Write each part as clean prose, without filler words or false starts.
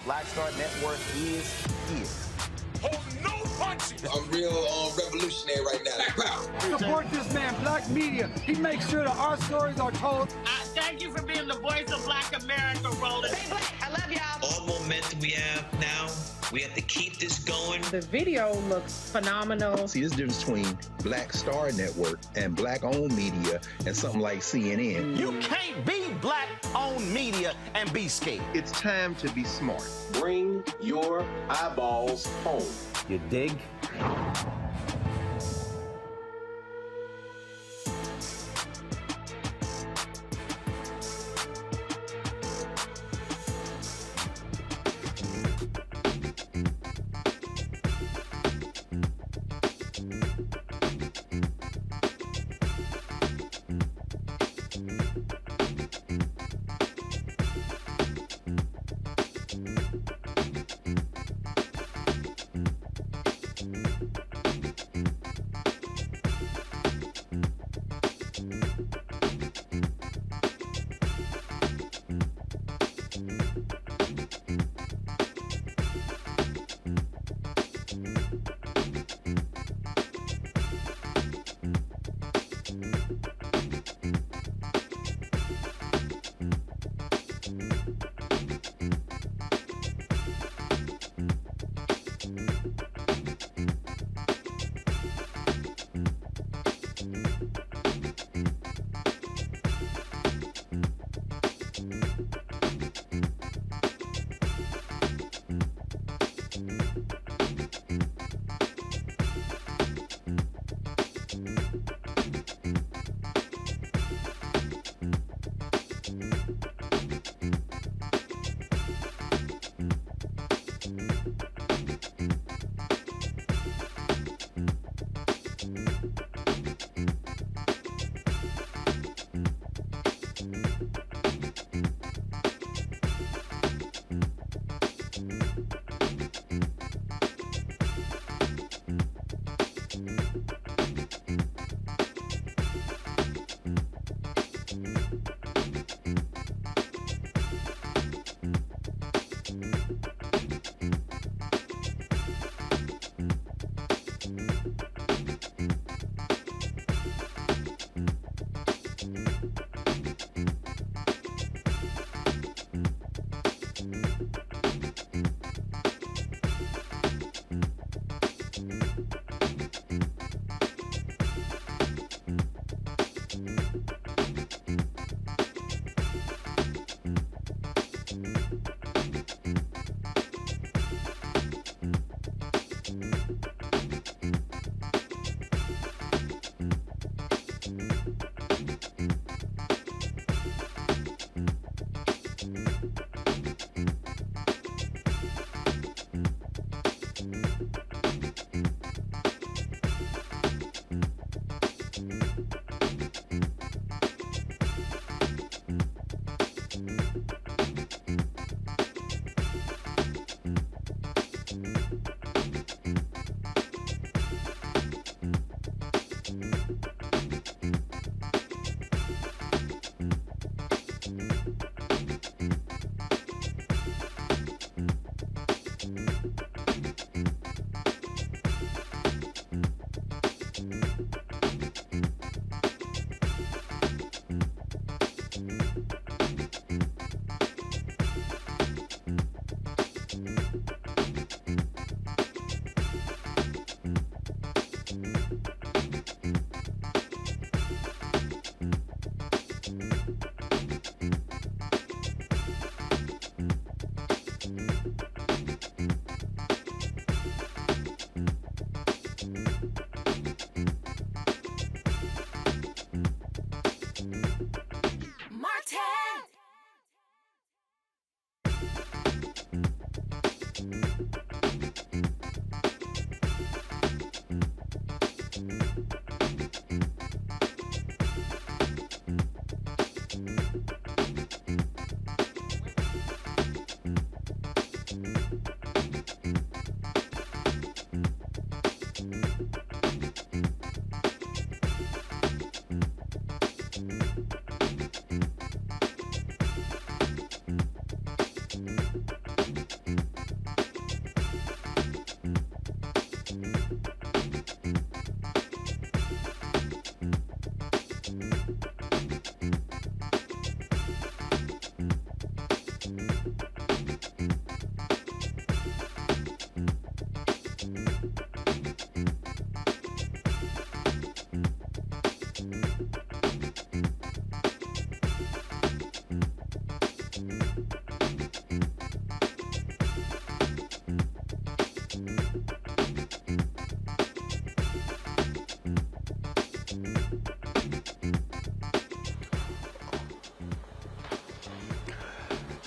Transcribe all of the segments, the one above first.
Black Star Network is here. Hold no punches. I'm real revolutionary right now. Support this man, Black Media. He makes sure that our stories are told. Thank you for being the voice of Black America, Roland. Stay black. I love y'all. All momentum we have now, we have to keep this going. The video looks phenomenal. See, this difference between Black Star Network and Black-owned media and something like CNN. You can't be Black-owned media and be scared. It's time to be smart. Bring your eyeballs home. You dig?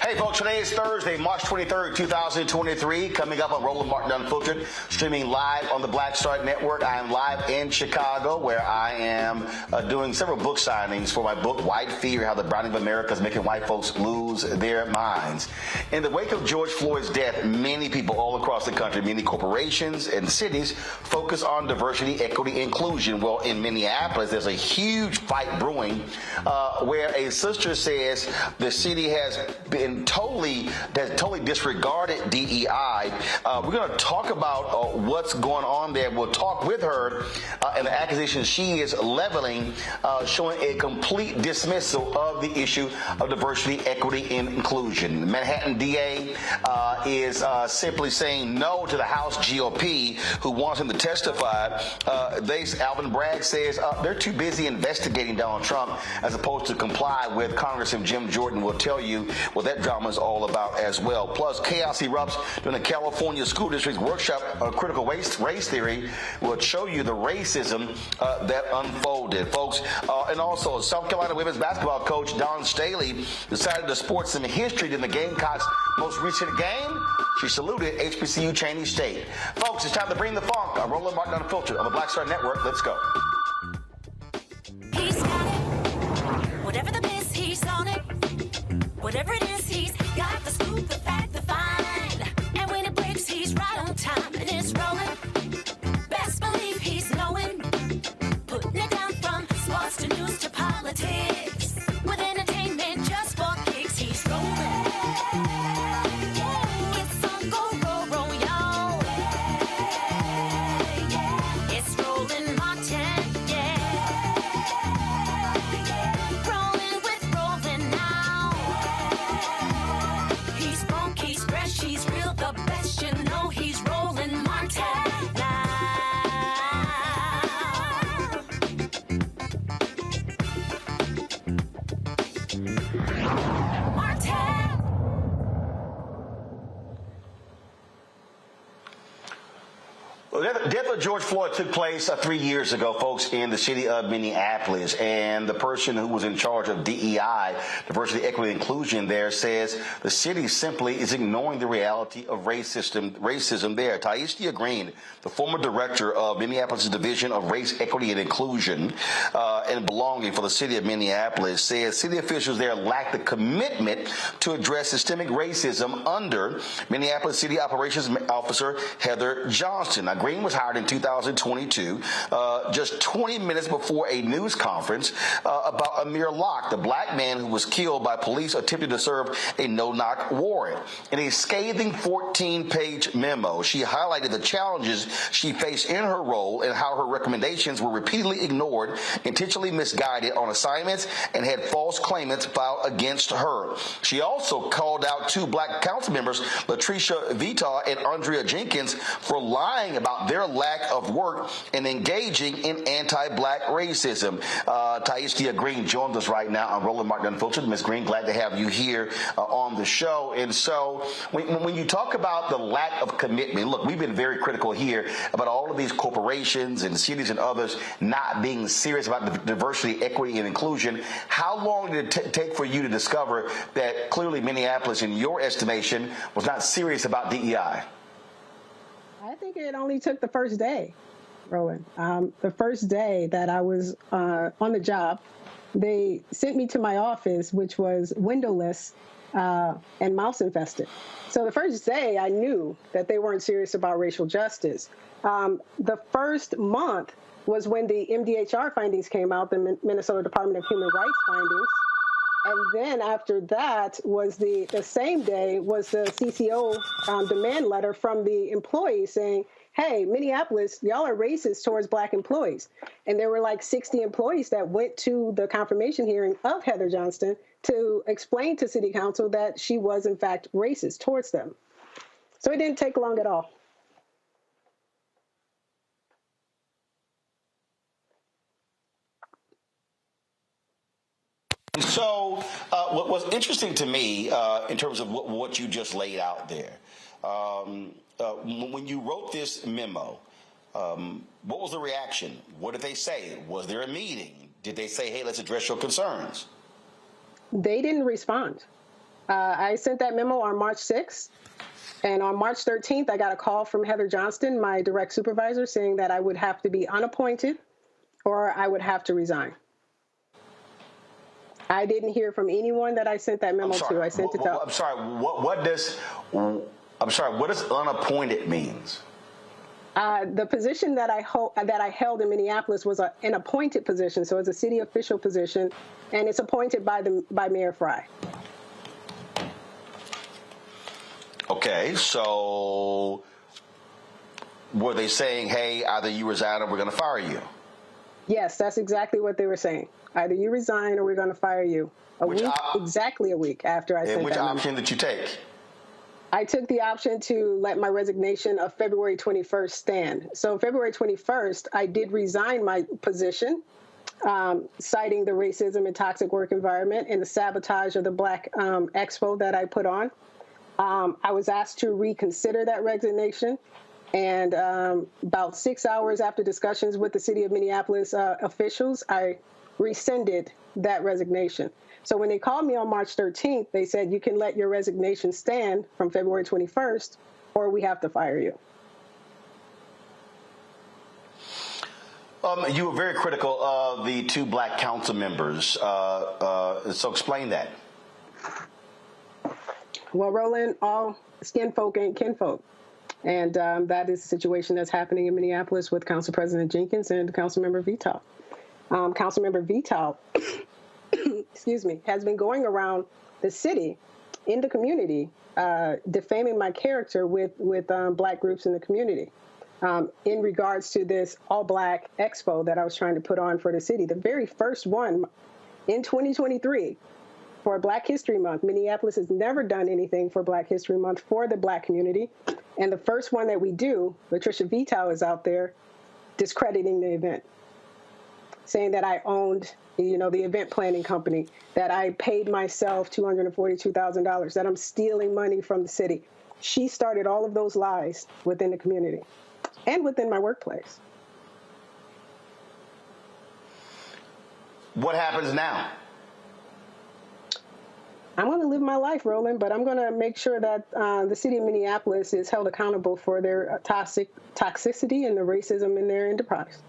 Hey, folks, today is Thursday, March 23rd, 2023. Coming up on Roland Martin Unfiltered, streaming live on the Black Star Network. I am live in Chicago, where I am doing several book signings for my book, White Fear, How the Browning of America is Making White Folks Lose Their Minds. In the wake of George Floyd's death, many people all across the country, many corporations and cities, focus on diversity, equity, inclusion. Well, in Minneapolis, there's a huge fight brewing where a sister says the city has totally disregarded DEI. We're going to talk about what's going on there. We'll talk with her and the accusations she is leveling, showing a complete dismissal of the issue of diversity, equity, and inclusion. The Manhattan DA is simply saying no to the House GOP, who wants him to testify. Alvin Bragg says they're too busy investigating Donald Trump as opposed to comply with. Congressman Jim Jordan will tell you what that drama is all about as well. Plus, chaos erupts during the California School District's workshop on critical race theory. Will show you the racism that unfolded, folks. And also, South Carolina women's basketball coach Dawn Staley decided to sport some history in the Gamecocks' most recent game. She saluted HBCU Cheney State. Folks, it's time to bring the funk. Roland Martin Unfiltered on the Black Star Network. Let's go. He's got it. Whatever the miss, he's on it. Whatever it is, he's got the scoop, the fact, the find. And when it breaks, he's right on time and it's rolling. Best believe he's knowing. Putting it down from sports to news to politics. With entertainment just for kicks, he's rolling. It's on go, y'all. It's Roland Martin, Rolling with Roland now. He's funky, he's fresh, he's real, the best, you know he's Roland Martin now. Martin. Well, the death of George Floyd took place 3 years ago, folks, in the city of Minneapolis. And the person who was in charge of DEI, diversity, equity, inclusion there, says the city simply is ignoring the reality of racism there. Tyeastia Green, the former director of Minneapolis Division of Race, Equity, and Inclusion and Belonging for the city of Minneapolis, says city officials there lack the commitment to address systemic racism under Minneapolis City Operations Officer Heather Johnston. Now, Green was hired in 2022, just 20 minutes before a news conference about Amir Locke, the black man who was killed by police attempting to serve a no-knock warrant. In a scathing 14-page memo, she highlighted the challenges she faced in her role and how her recommendations were repeatedly ignored, intentionally misguided on assignments, and had false claimants filed against her. She also called out two black council members, Latricia Vita and Andrea Jenkins, for lying about their lack of work and engaging in anti-black racism. Tyeastia Green joins us right now on Roland Martin Unfiltered. Ms. Green, glad to have you here on the show. And so when you talk about the lack of commitment, look, we've been very critical here about all of these corporations and cities and others not being serious about the diversity, equity, and inclusion. How long did it take for you to discover that clearly Minneapolis, in your estimation, was not serious about DEI? I think it only took the first day, Roland. The first day that I was on the job, they sent me to my office, which was windowless and mouse infested. So the first day I knew that they weren't serious about racial justice. The first month was when the MDHR findings came out, the Minnesota Department of Human Rights findings. And then after that was the same day was the CCO demand letter from the employees saying, hey, Minneapolis, y'all are racist towards black employees. And there were like 60 employees that went to the confirmation hearing of Heather Johnston to explain to city council that she was in fact racist towards them. So it didn't take long at all. So what was interesting to me in terms of what you just laid out there, when you wrote this memo, what was the reaction? What did they say? Was there a meeting? Did they say, hey, let's address your concerns? They didn't respond. I sent that memo on March 6th. And on March 13th, I got a call from Heather Johnston, my direct supervisor, saying that I would have to be unappointed or I would have to resign. I didn't hear from anyone that I sent that memo to. I sent it to. I'm sorry. What does unappointed means? The position that I held in Minneapolis was an appointed position, so it's a city official position, and it's appointed by Mayor Fry. Okay, so were they saying, hey, either you resign or we're going to fire you? Yes, that's exactly what they were saying. Either you resign or we're going to fire you. Exactly a week after I sent that memo. And which option did you take? I took the option to let my resignation of February 21st stand. So February 21st, I did resign my position, citing the racism and toxic work environment and the sabotage of the Black Expo that I put on. I was asked to reconsider that resignation, and about 6 hours after discussions with the City of Minneapolis officials, I rescinded that resignation. So when they called me on March 13th, they said, you can let your resignation stand from February 21st, or we have to fire you. You were very critical of the two Black council members, so explain that. Well, Roland, all skin folk ain't kinfolk. And that is the situation that's happening in Minneapolis with Council President Jenkins and Councilmember Vital. Councilmember Vital, excuse me, has been going around the city, in the community, defaming my character with Black groups in the community in regards to this all-Black expo that I was trying to put on for the city. The very first one in 2023. For Black History Month. Minneapolis has never done anything for Black History Month for the Black community. And the first one that we do, Patricia Vital is out there discrediting the event, saying that I owned, the event planning company, that I paid myself $242,000, that I'm stealing money from the city. She started all of those lies within the community and within my workplace. What happens now? I'm going to live my life, Roland, but I'm going to make sure that the city of Minneapolis is held accountable for their toxicity and the racism in their enterprise.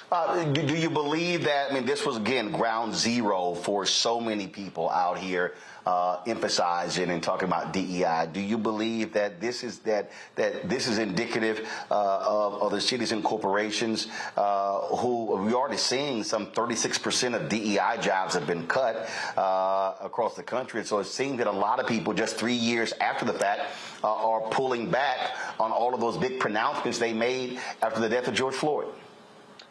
Do you believe that, this was, again, ground zero for so many people out here emphasizing and talking about DEI? Do you believe that this is indicative of the cities and corporations who we're already seeing some 36% of DEI jobs have been cut across the country? And so it seems that a lot of people just 3 years after the fact are pulling back on all of those big pronouncements they made after the death of George Floyd.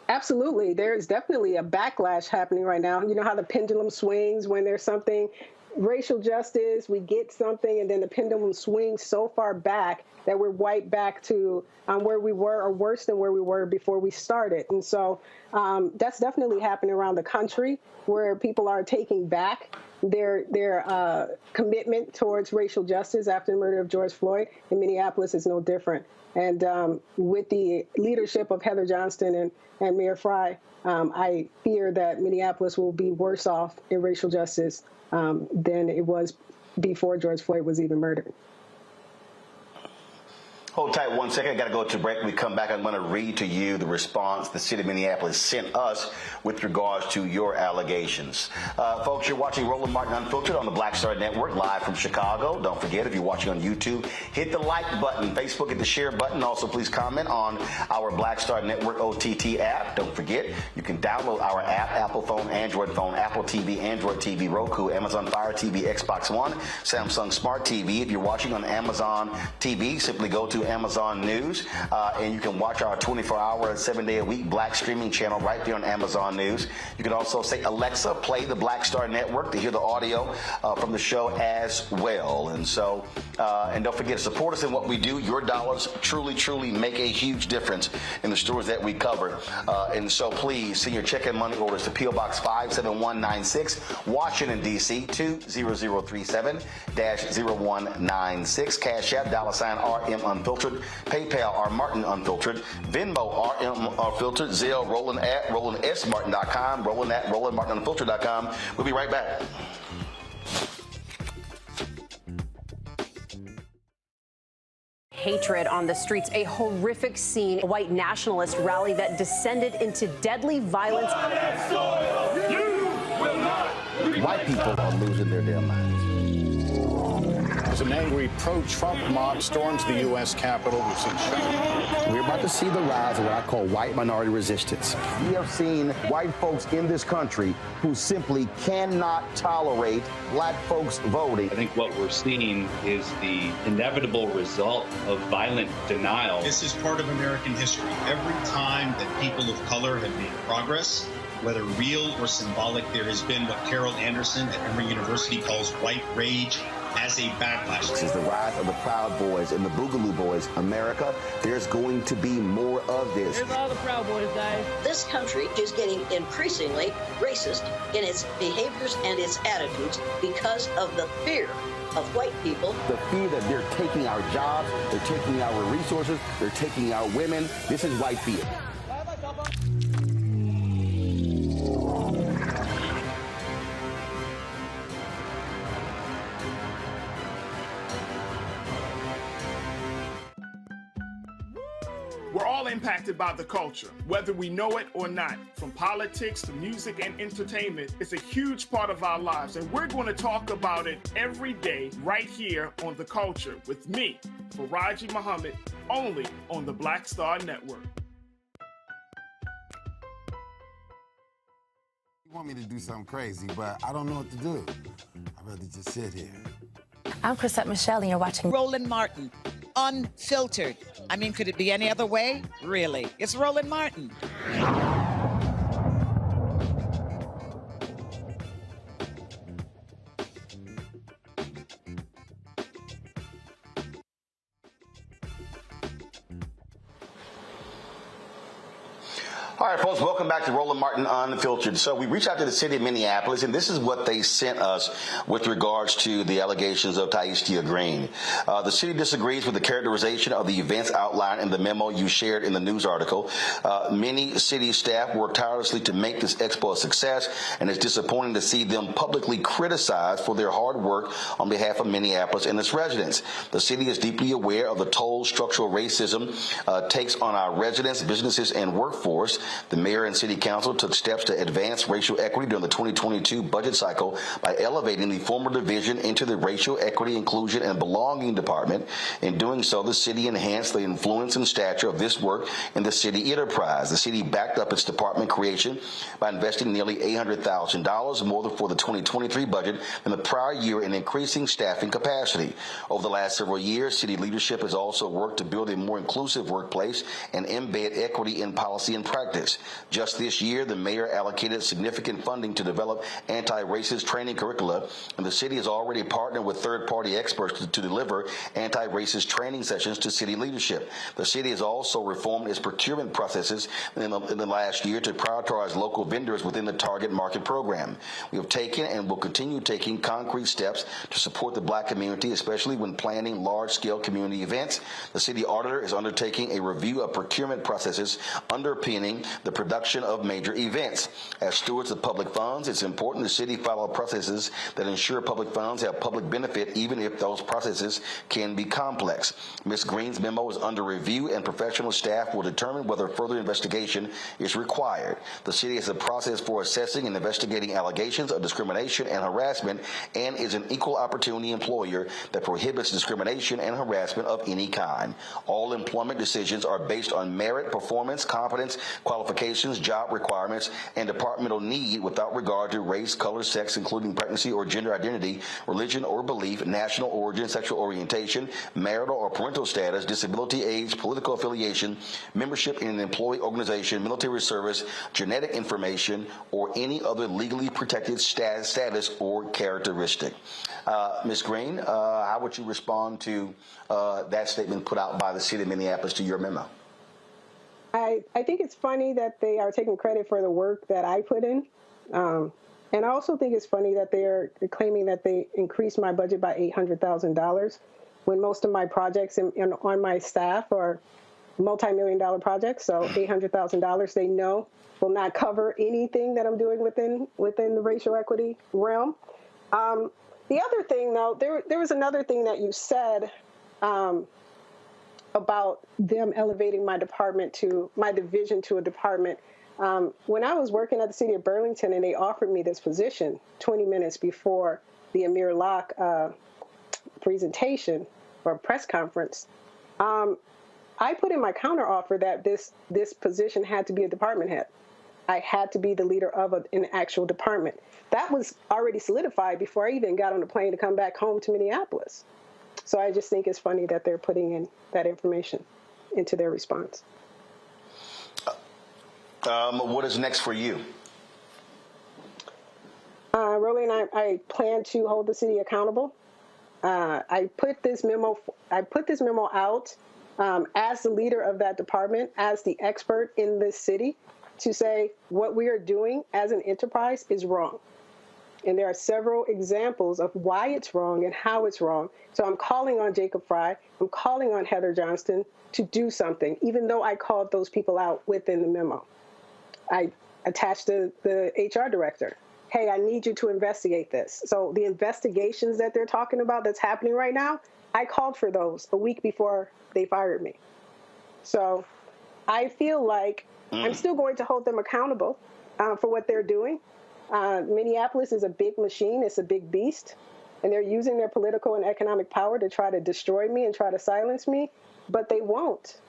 Absolutely. There is definitely a backlash happening right now. You know how the pendulum swings when there's something, racial justice, we get something, and then the pendulum swings so far back that we're right back to where we were, or worse than where we were before we started. And so that's definitely happening around the country, where people are taking back their commitment towards racial justice after the murder of George Floyd. And Minneapolis is no different. And with the leadership of Heather Johnston and Mayor Fry, I fear that Minneapolis will be worse off in racial justice than it was before George Floyd was even murdered. Hold tight 1 second. I got to go to break. When we come back, I'm going to read to you the response the city of Minneapolis sent us with regards to your allegations. Folks, you're watching Roland Martin Unfiltered on the Black Star Network, live from Chicago. Don't forget, if you're watching on YouTube, hit the like button. Facebook, hit the share button. Also, please comment on our Black Star Network OTT app. Don't forget, you can download our app, Apple phone, Android phone, Apple TV, Android TV, Roku, Amazon Fire TV, Xbox One, Samsung Smart TV. If you're watching on Amazon TV, simply go to Amazon News, and you can watch our 24-hour, 7-day-a-week Black streaming channel right there on Amazon News. You can also say, Alexa, play the Black Star Network to hear the audio from the show as well. And so, and don't forget to support us in what we do. Your dollars truly, truly make a huge difference in the stories that we cover. And so please send your check and money orders to P.O. Box 57196, Washington, D.C. 20037-0196. Cash App, $ RM Unfiltered. Unfiltered, PayPal R Martin Unfiltered, Venmo RM Unfiltered, Zelle Roland at RolandSMartin.com, Roland at RolandMartinUnfiltered.com. We'll be right back. Hatred on the streets, a horrific scene, a white nationalist rally that descended into deadly violence. White people are losing their damn minds. As an angry pro-Trump mob storms the U.S. Capitol, we've seen shooting. We're about to see the rise of what I call white minority resistance. We have seen white folks in this country who simply cannot tolerate black folks voting. I think what we're seeing is the inevitable result of violent denial. This is part of American history. Every time that people of color have made progress, whether real or symbolic, there has been what Carol Anderson at Emory University calls white rage as a backlash. This is the rise of the Proud Boys and the Boogaloo Boys. America, there's going to be more of this. Here's all the Proud Boys, guys. This country is getting increasingly racist in its behaviors and its attitudes because of the fear of white people. The fear that they're taking our jobs, they're taking our resources, they're taking our women. This is white fear. We're all impacted by the culture, whether we know it or not. From politics to music and entertainment, it's a huge part of our lives, and we're going to talk about it every day right here on The Culture with me, Faraji Muhammad, only on the Black Star Network. You want me to do something crazy, but I don't know what to do. I'd rather just sit here. I'm Chrisette Michelle, and you're watching Roland Martin, Unfiltered. I mean, could it be any other way? Really? It's Roland Martin. All right, folks, welcome back to Roland Martin Unfiltered. So we reached out to the city of Minneapolis, and this is what they sent us with regards to the allegations of Tyeastia Green. The city disagrees with the characterization of the events outlined in the memo you shared in the news article. Many city staff worked tirelessly to make this expo a success, and it's disappointing to see them publicly criticized for their hard work on behalf of Minneapolis and its residents. The city is deeply aware of the toll structural racism takes on our residents, businesses, and workforce. The mayor and city council took steps to advance racial equity during the 2022 budget cycle by elevating the former division into the Racial Equity, Inclusion, and Belonging Department. In doing so, the city enhanced the influence and stature of this work in the city enterprise. The city backed up its department creation by investing nearly $800,000 more than for the 2023 budget than the prior year in increasing staffing capacity. Over the last several years, city leadership has also worked to build a more inclusive workplace and embed equity in policy and practice. Just this year, the mayor allocated significant funding to develop anti-racist training curricula, and the city has already partnered with third-party experts to deliver anti-racist training sessions to city leadership. The city has also reformed its procurement processes in the last year to prioritize local vendors within the target market program. We have taken and will continue taking concrete steps to support the black community, especially when planning large-scale community events. The city auditor is undertaking a review of procurement processes underpinning the production of major events. As stewards of public funds, it's important the city follow processes that ensure public funds have public benefit, even if those processes can be complex. Ms. Green's memo is under review, and professional staff will determine whether further investigation is required. The city has a process for assessing and investigating allegations of discrimination and harassment, and is an equal opportunity employer that prohibits discrimination and harassment of any kind. All employment decisions are based on merit, performance, competence, qualifications, job requirements, and departmental need without regard to race, color, sex, including pregnancy or gender identity, religion or belief, national origin, sexual orientation, marital or parental status, disability, age, political affiliation, membership in an employee organization, military service, genetic information, or any other legally protected status or characteristic. Ms. Green, how would you respond to that statement put out by the city of Minneapolis to your memo? I think it's funny that they are taking credit for the work that I put in. And I also think it's funny that they're claiming that they increased my budget by $800,000. when most of my projects on my staff are multi-million-dollar projects, so $800,000 they know will not cover anything that I'm doing within the racial equity realm. The other thing, though, there was another thing that you said about them elevating my division to a department. When I was working at the City of Burlington and they offered me this position 20 minutes before the Amir Locke presentation or press conference, I put in my counteroffer that this position had to be a department head. I had to be the leader of an actual department. That was already solidified before I even got on the plane to come back home to Minneapolis. So I just think it's funny that they're putting in that information into their response. What is next for you? Roland, I plan to hold the city accountable. I put this memo out as the leader of that department, as the expert in this city, to say what we are doing as an enterprise is wrong. And there are several examples of why it's wrong and how it's wrong. So I'm calling on Jacob Fry, I'm calling on Heather Johnston to do something, even though I called those people out within the memo. I attached the HR director. Hey, I need you to investigate this. So the investigations that they're talking about that's happening right now, I called for those a week before they fired me. So I feel like I'm still going to hold them accountable for what they're doing. Minneapolis is a big machine. It's a big beast. And they're using their political and economic power to try to destroy me and try to silence me. But they won't.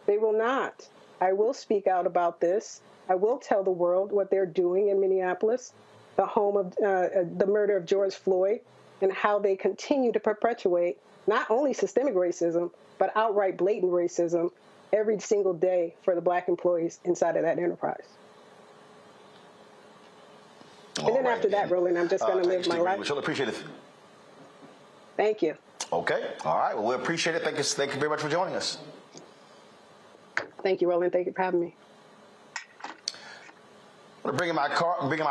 They will not. I will speak out about this. I will tell the world what they're doing in Minneapolis, the home of the murder of George Floyd, and how they continue to perpetuate not only systemic racism, but outright blatant racism every single day for the Black employees inside of that enterprise. And then after that, Roland, I'm just going to live my life. We'll appreciate it. Thank you. Okay. All right. Well, we appreciate it. Thank you very much for joining us. Thank you, Roland. Thank you for having me. I'm bringing my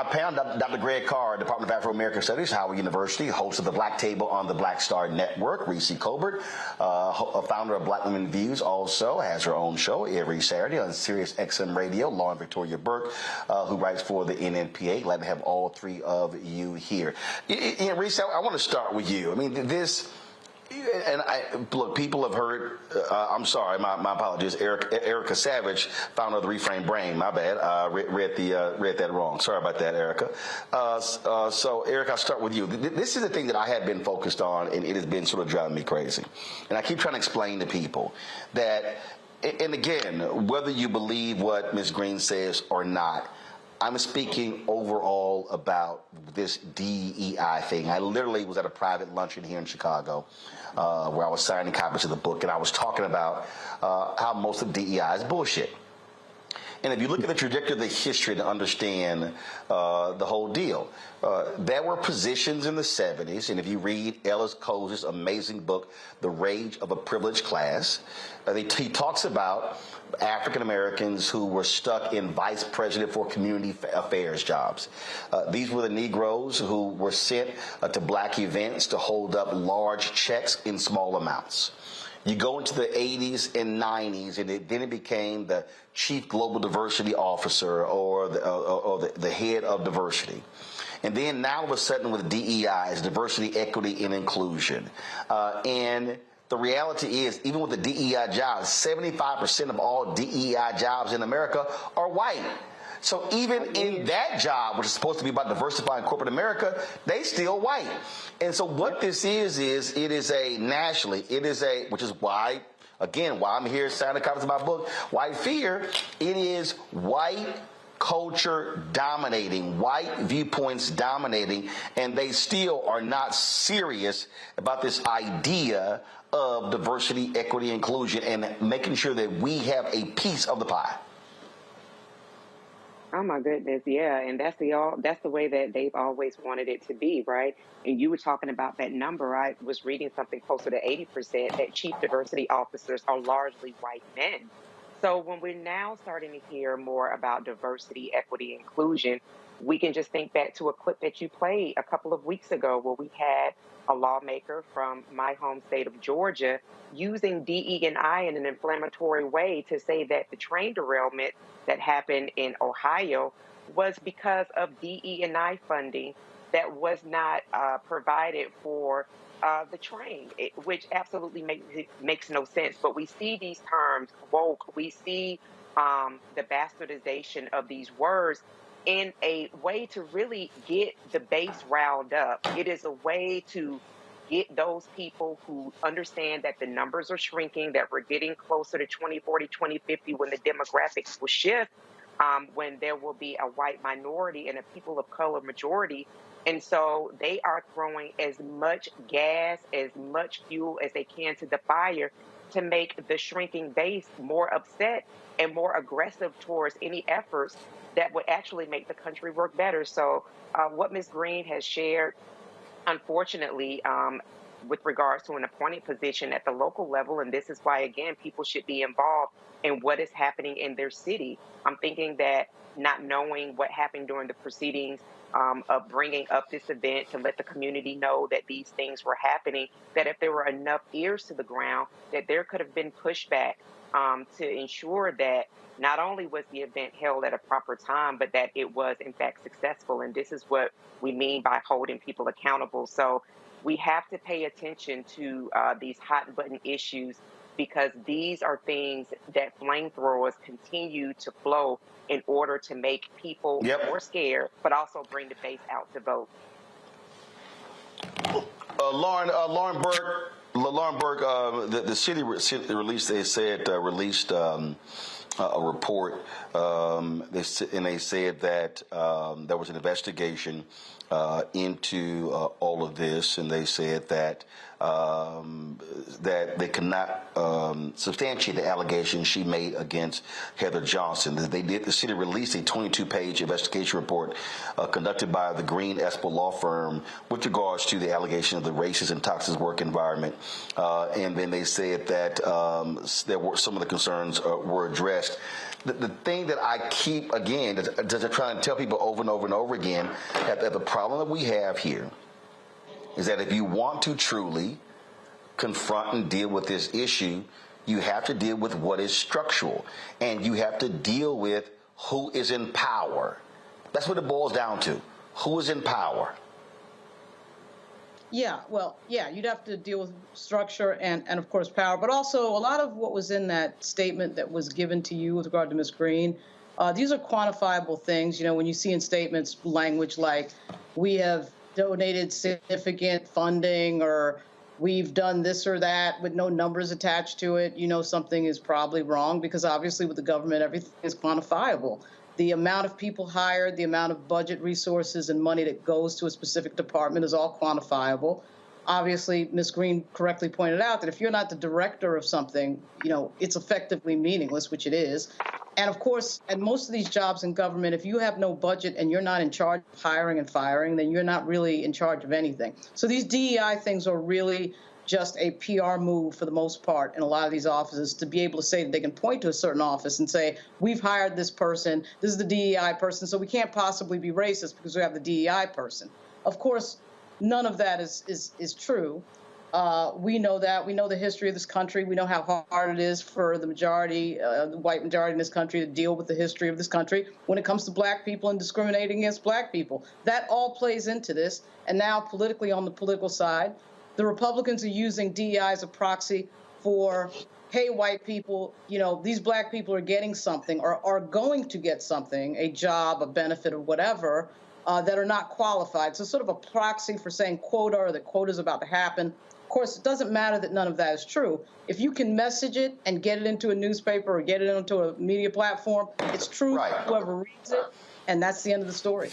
panel, Dr. Greg Carr, Department of Afro-American Studies, Howard University, host of the Black Table on the Black Star Network. Reese Colbert, founder of Black Women Views, also has her own show every Saturday on Sirius XM Radio. Lauren Victoria Burke, who writes for the NNPA. Glad to have all three of you here. Reese, I want to start with you. I mean, this. And look, people have heard, I'm sorry, my apologies, Erica Savage, founder of the Reframe Brain, my bad, read that wrong. Sorry about that, Erica. So, Eric, I'll start with you. This is the thing that I have been focused on, and it has been sort of driving me crazy. And I keep trying to explain to people that, and again, whether you believe what Ms. Green says or not, I'm speaking overall about this DEI thing. I literally was at a private luncheon here in Chicago where I was signing copies of the book, and I was talking about how most of DEI is bullshit. And if you look at the trajectory of the history to understand the whole deal, there were positions in the 70s, and if you read Ellis Cose's amazing book, The Rage of a Privileged Class, he talks about African Americans who were stuck in vice president for community affairs jobs. These were the Negroes who were sent to black events to hold up large checks in small amounts. You go into the 80s and 90s, and then it became the chief global diversity officer or the head of diversity. And then now all of a sudden with DEI is diversity, equity, and inclusion. And the reality is, even with the DEI jobs, 75% of all DEI jobs in America are white. So even in that job, which is supposed to be about diversifying corporate America, they still white. And so what this is it is a nationally, which is why, again, why I'm here signing copies of my book, White Fear. It is white culture dominating, white viewpoints dominating, and they still are not serious about this idea of diversity, equity, inclusion, and making sure that we have a piece of the pie. Oh my goodness, yeah, and that's the way that they've always wanted it to be, right? And you were talking about that number. I was reading something closer to 80% that chief diversity officers are largely white men. So when we're now starting to hear more about diversity, equity, inclusion, we can just think back to a clip that you played a couple of weeks ago where we had a lawmaker from my home state of Georgia, using DE&I in an inflammatory way to say that the train derailment that happened in Ohio was because of DE&I funding that was not provided for the train, which absolutely makes no sense. But we see these terms, woke, we see the bastardization of these words in a way to really get the base riled up. It is a way to get those people who understand that the numbers are shrinking, that we're getting closer to 2040, 2050 when the demographics will shift, when there will be a white minority and a people of color majority. And so they are throwing as much gas, as much fuel as they can to the fire to make the shrinking base more upset and more aggressive towards any efforts that would actually make the country work better. So what Ms. Green has shared, unfortunately, with regards to an appointed position at the local level, and this is why, again, people should be involved in what is happening in their city. I'm thinking that not knowing what happened during the proceedings of bringing up this event to let the community know that these things were happening, that if there were enough ears to the ground, that there could have been pushback to ensure that not only was the event held at a proper time, but that it was, in fact, successful. And this is what we mean by holding people accountable. So we have to pay attention to these hot button issues, because these are things that flamethrowers continue to flow in order to make people more scared, but also bring the base out to vote. Lauren Burke, the city released, they said, released a report, and they said that there was an investigation into all of this, and they said that that they cannot substantiate the allegations she made against Heather Johnston. The city released a 22-page investigation report conducted by the Green Espel law firm with regards to the allegation of the racist and toxic work environment. And then they said that there were some of the concerns were addressed. The thing that I keep, again, just trying to tell people over and over and over again, that the problem that we have here is that if you want to truly confront and deal with this issue, you have to deal with what is structural, and you have to deal with who is in power. That's what it boils down to. Who is in power? Yeah, well, yeah, you'd have to deal with structure and of course, power, but also a lot of what was in that statement that was given to you with regard to Ms. Green, these are quantifiable things. You know, when you see in statements language like, we have donated significant funding, or we've done this or that with no numbers attached to it, you know something is probably wrong, because obviously with the government, everything is quantifiable. The amount of people hired, the amount of budget resources and money that goes to a specific department is all quantifiable. Obviously, Ms. Green correctly pointed out that if you're not the director of something, you know, it's effectively meaningless, which it is. And of course, at most of these jobs in government, if you have no budget and you're not in charge of hiring and firing, then you're not really in charge of anything. So these DEI things are really just a PR move for the most part in a lot of these offices, to be able to say that they can point to a certain office and say, we've hired this person, this is the DEI person, so we can't possibly be racist because we have the DEI person. Of course, none of that is true. We know that. We know the history of this country. We know how hard it is for the majority, the white majority in this country, to deal with the history of this country when it comes to black people and discriminating against black people. That all plays into this. And now politically, on the political side, the Republicans are using DEI as a proxy for, hey, white people, you know, these black people are getting something, or are going to get something, a job, a benefit, or whatever, that are not qualified. So sort of a proxy for saying quota, or that quota is about to happen. Of course, it doesn't matter that none of that is true. If you can message it and get it into a newspaper or get it into a media platform, it's true for whoever reads it, and that's the end of the story.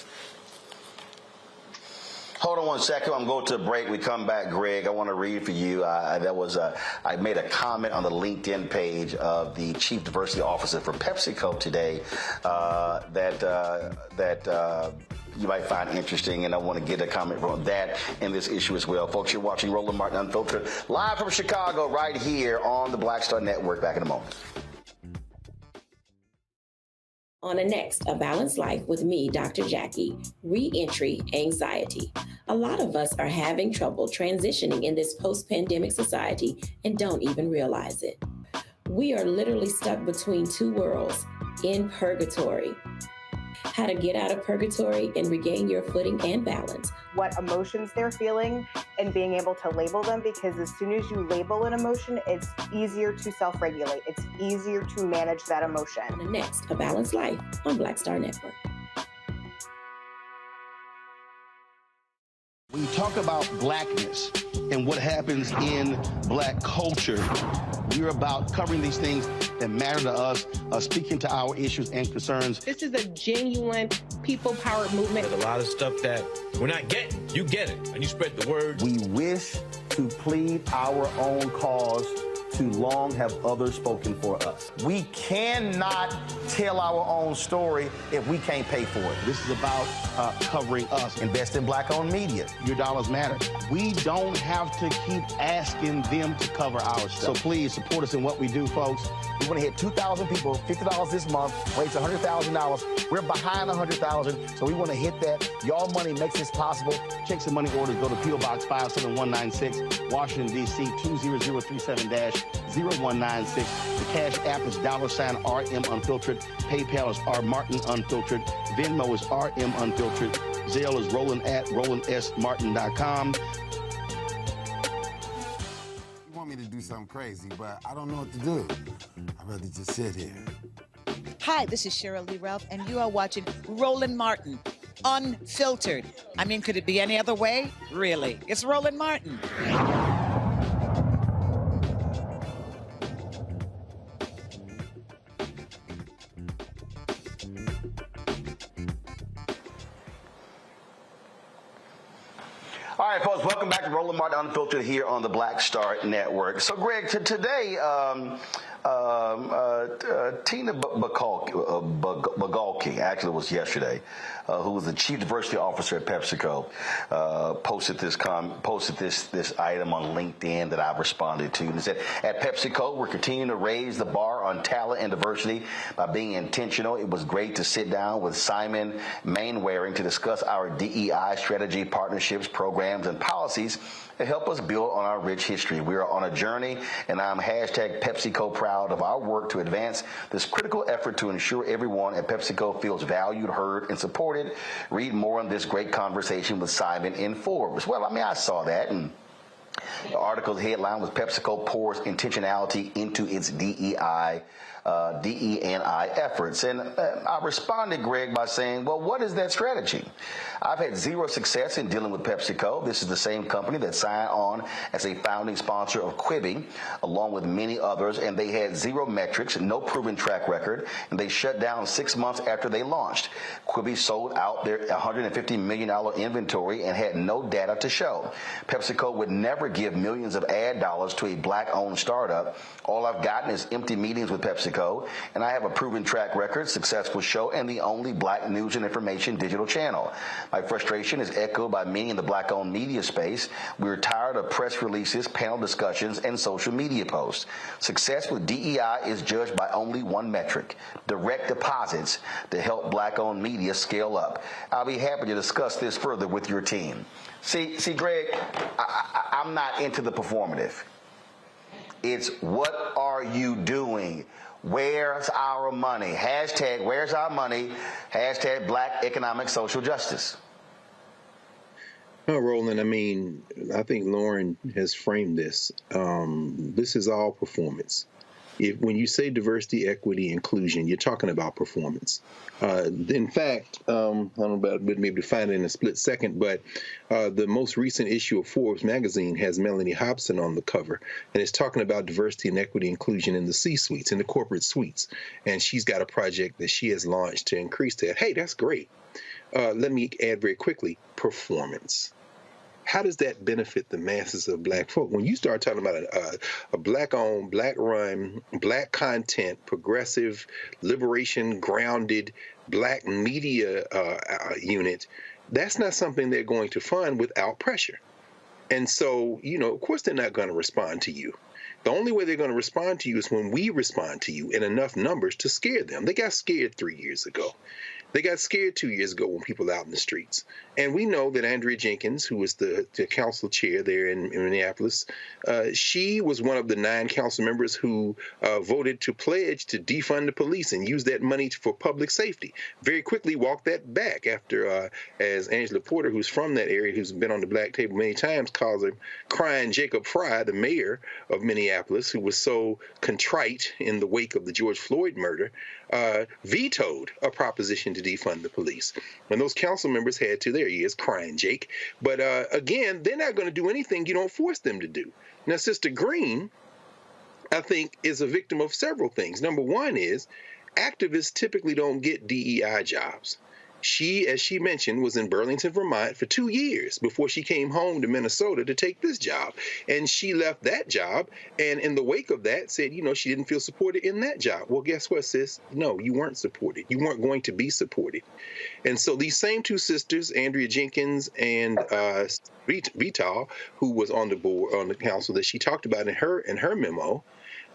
Hold on one second. I'm going to a break. We come back, Greg. I want to read for you. I made a comment on the LinkedIn page of the Chief Diversity Officer for PepsiCo today that you might find interesting, and I want to get a comment from that and this issue as well. Folks, you're watching Roland Martin Unfiltered, live from Chicago, right here on the Black Star Network. Back in a moment. On the next A Balanced Life with me, Dr. Jackie, Re-Entry Anxiety. A lot of us are having trouble transitioning in this post-pandemic society and don't even realize it. We are literally stuck between two worlds, in purgatory. How to get out of purgatory and regain your footing and balance. What emotions they're feeling and being able to label them, because as soon as you label an emotion, it's easier to self-regulate. It's easier to manage that emotion. On the next A Balanced Life on Black Star Network. When you talk about blackness and what happens in black culture, we're about covering these things that matter to us, speaking to our issues and concerns. This is a genuine people-powered movement. There's a lot of stuff that we're not getting. You get it, and you spread the word. We wish to plead our own cause. Too long have others spoken for us. We cannot tell our own story if we can't pay for it. This is about covering us. Invest in black-owned media. Your dollars matter. We don't have to keep asking them to cover our stuff. So please support us in what we do, folks. We want to hit 2,000 people, $50 this month, raise $100,000. We're behind 100,000, so we want to hit that. Y'all money makes this possible. Check some money orders. Go to P.O. Box 57196, Washington, D.C. 20037-0196. The Cash App is $RM Unfiltered. PayPal is R Martin Unfiltered. Venmo is RM Unfiltered. Zelle is Roland at RolandSMartin.com. You want me to do something crazy, but I don't know what to do. I'd rather just sit here. Hi, this is Cheryl Lee Ralph, and you are watching Roland Martin, Unfiltered. I mean, could it be any other way? Really? It's Roland Martin. All right, folks, welcome back to Roland Martin Unfiltered here on the Black Star Network. So, Greg, today, Tina Bagalki, actually it was yesterday, who was the chief diversity officer at PepsiCo, posted this item on LinkedIn that I've responded to. And it said, at PepsiCo, we're continuing to raise the bar on talent and diversity by being intentional. It was great to sit down with Simon Mainwaring to discuss our DEI strategy, partnerships, programs, and policies that help us build on our rich history. We are on a journey, and I'm hashtag PepsiCo proud of our work to advance this critical effort to ensure everyone at PepsiCo feels valued, heard, and supported. Read more on this great conversation with Simon in Forbes. Well, I mean, I saw that, and the article's headline was PepsiCo pours intentionality into its DEI efforts. And I responded, Greg, by saying, well, what is that strategy? I've had zero success in dealing with PepsiCo. This is the same company that signed on as a founding sponsor of Quibi, along with many others, and they had zero metrics, no proven track record, and they shut down 6 months after they launched. Quibi sold out their $150 million inventory and had no data to show. PepsiCo would never give millions of ad dollars to a black-owned startup. All I've gotten is empty meetings with PepsiCo, and I have a proven track record, successful show, and the only black news and information digital channel. My frustration is echoed by many in the black-owned media space. We're tired of press releases, panel discussions, and social media posts. Success with DEI is judged by only one metric: direct deposits to help black-owned media scale up. I'll be happy to discuss this further with your team. See, Greg, I'm not into the performative. It's what are you doing? Where's our money? Hashtag where's our money? Hashtag black economic social justice. No, Roland, I mean, I think Lauren has framed this. This is all performance. When you say diversity, equity, inclusion, you're talking about performance. In fact, I don't know about maybe to find it in a split second, but the most recent issue of Forbes magazine has Melanie Hobson on the cover, and it's talking about diversity and equity inclusion in the C-suites, in the corporate suites. And she's got a project that she has launched to increase that. Hey, that's great. Let me add very quickly, performance. How does that benefit the masses of black folk? When you start talking about a black-owned, black-run, black content, progressive, liberation, grounded, black media unit, that's not something they're going to fund without pressure. And so, of course they're not going to respond to you. The only way they're going to respond to you is when we respond to you in enough numbers to scare them. They got scared 3 years ago. They got scared 2 years ago when people were out in the streets. And we know that Andrea Jenkins, who was the council chair there in Minneapolis, she was one of the 9 council members who voted to pledge to defund the police and use that money for public safety. Very quickly walked that back after, as Angela Porter, who's from that area, who's been on the Black Table many times, calls him crying Jacob Fry, the mayor of Minneapolis, who was so contrite in the wake of the George Floyd murder, vetoed a proposition to defund the police. And those council members had to, there he is, crying Jake. But again, they're not going to do anything you don't force them to do. Now, Sister Green, I think, is a victim of several things. Number one is activists typically don't get DEI jobs. She, as she mentioned, was in Burlington, Vermont for 2 years before she came home to Minnesota to take this job. And she left that job, and in the wake of that said, you know, she didn't feel supported in that job. Well, guess what, sis? No, you weren't supported. You weren't going to be supported. And so these same 2 sisters, Andrea Jenkins and Vital, who was on the board, on the council that she talked about in her memo,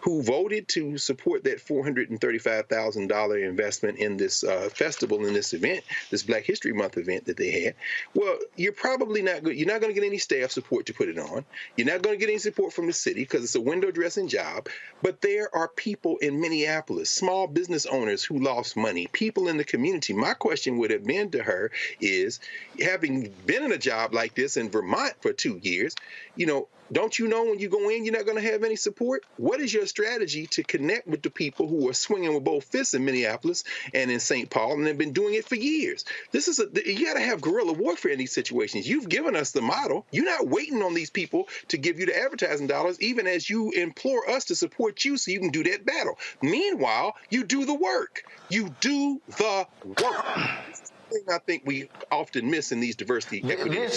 who voted to support that $435,000 investment in this festival, in this event, this Black History Month event that they had. Well, you're probably not good. You're not going to get any staff support to put it on. You're not going to get any support from the city because it's a window dressing job. But there are people in Minneapolis, small business owners who lost money, people in the community. My question would have been to her is, having been in a job like this in Vermont for 2 years, you know, don't you know when you go in, you're not going to have any support? What is your strategy to connect with the people who are swinging with both fists in Minneapolis and in St. Paul and have been doing it for years? This is you got to have guerrilla warfare in these situations. You've given us the model. You're not waiting on these people to give you the advertising dollars, even as you implore us to support you so you can do that battle. Meanwhile, you do the work. You do the work. This is the thing I think we often miss in these diversity equity.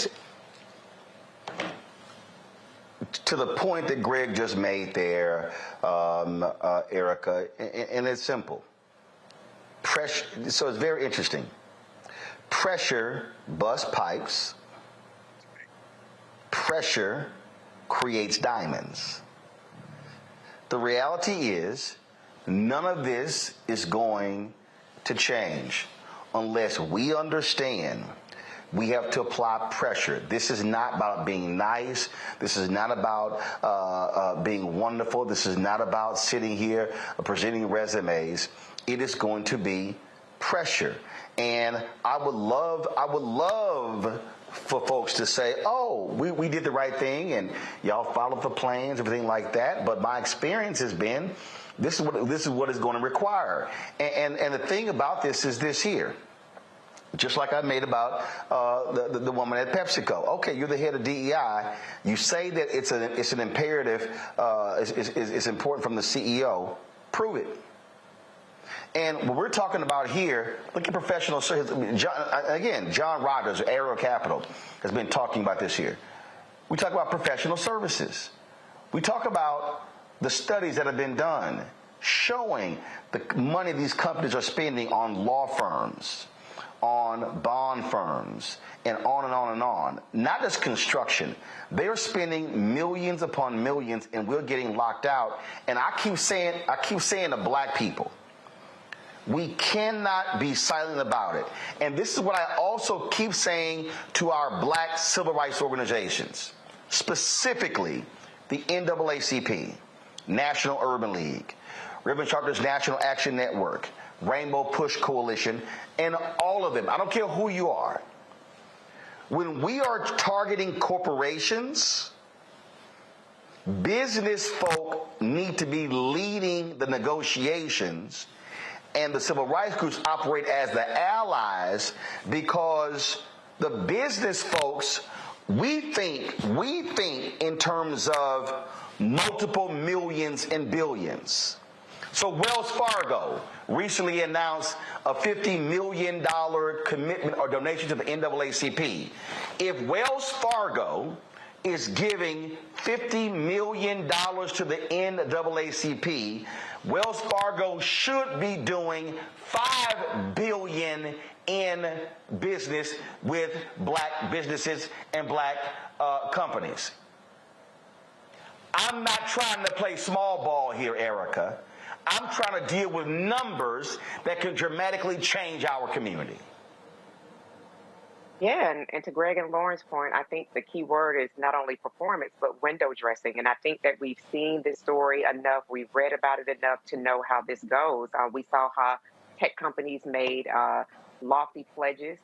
To the point that Greg just made there, Erica, and it's simple. Pressure. So it's very interesting. Pressure busts pipes. Pressure creates diamonds. The reality is, none of this is going to change unless we understand we have to apply pressure. This is not about being nice. This is not about being wonderful. This is not about sitting here presenting resumes. It is going to be pressure. And I would love for folks to say, oh, we did the right thing and y'all followed the plans, everything like that. But my experience has been, this is what it's going to require. And the thing about this is this here. Just like I made about the woman at PepsiCo. Okay, you're the head of DEI. You say that it's an imperative, it's important from the CEO. Prove it. And what we're talking about here, look at professional services. John Rogers, Aero Capital, has been talking about this here. We talk about professional services. We talk about the studies that have been done showing the money these companies are spending on law firms, on bond firms, and on and on and on. Not just construction. They're spending millions upon millions, and we're getting locked out. And I keep saying to black people, we cannot be silent about it. And this is what I also keep saying to our black civil rights organizations, specifically the NAACP, National Urban League, Ribbon Charters National Action Network, Rainbow Push Coalition, and all of them. I don't care who you are. When we are targeting corporations, business folk need to be leading the negotiations, and the civil rights groups operate as the allies, because the business folks, we think in terms of multiple millions and billions. So Wells Fargo recently announced a $50 million commitment or donation to the NAACP. If Wells Fargo is giving $50 million to the NAACP, Wells Fargo should be doing $5 billion in business with black businesses and black companies. I'm not trying to play small ball here, Erica. I'm trying to deal with numbers that can dramatically change our community. Yeah, and to Greg and Lauren's point, I think the key word is not only performance, but window dressing. And I think that we've seen this story enough, we've read about it enough to know how this goes. We saw how tech companies made lofty pledges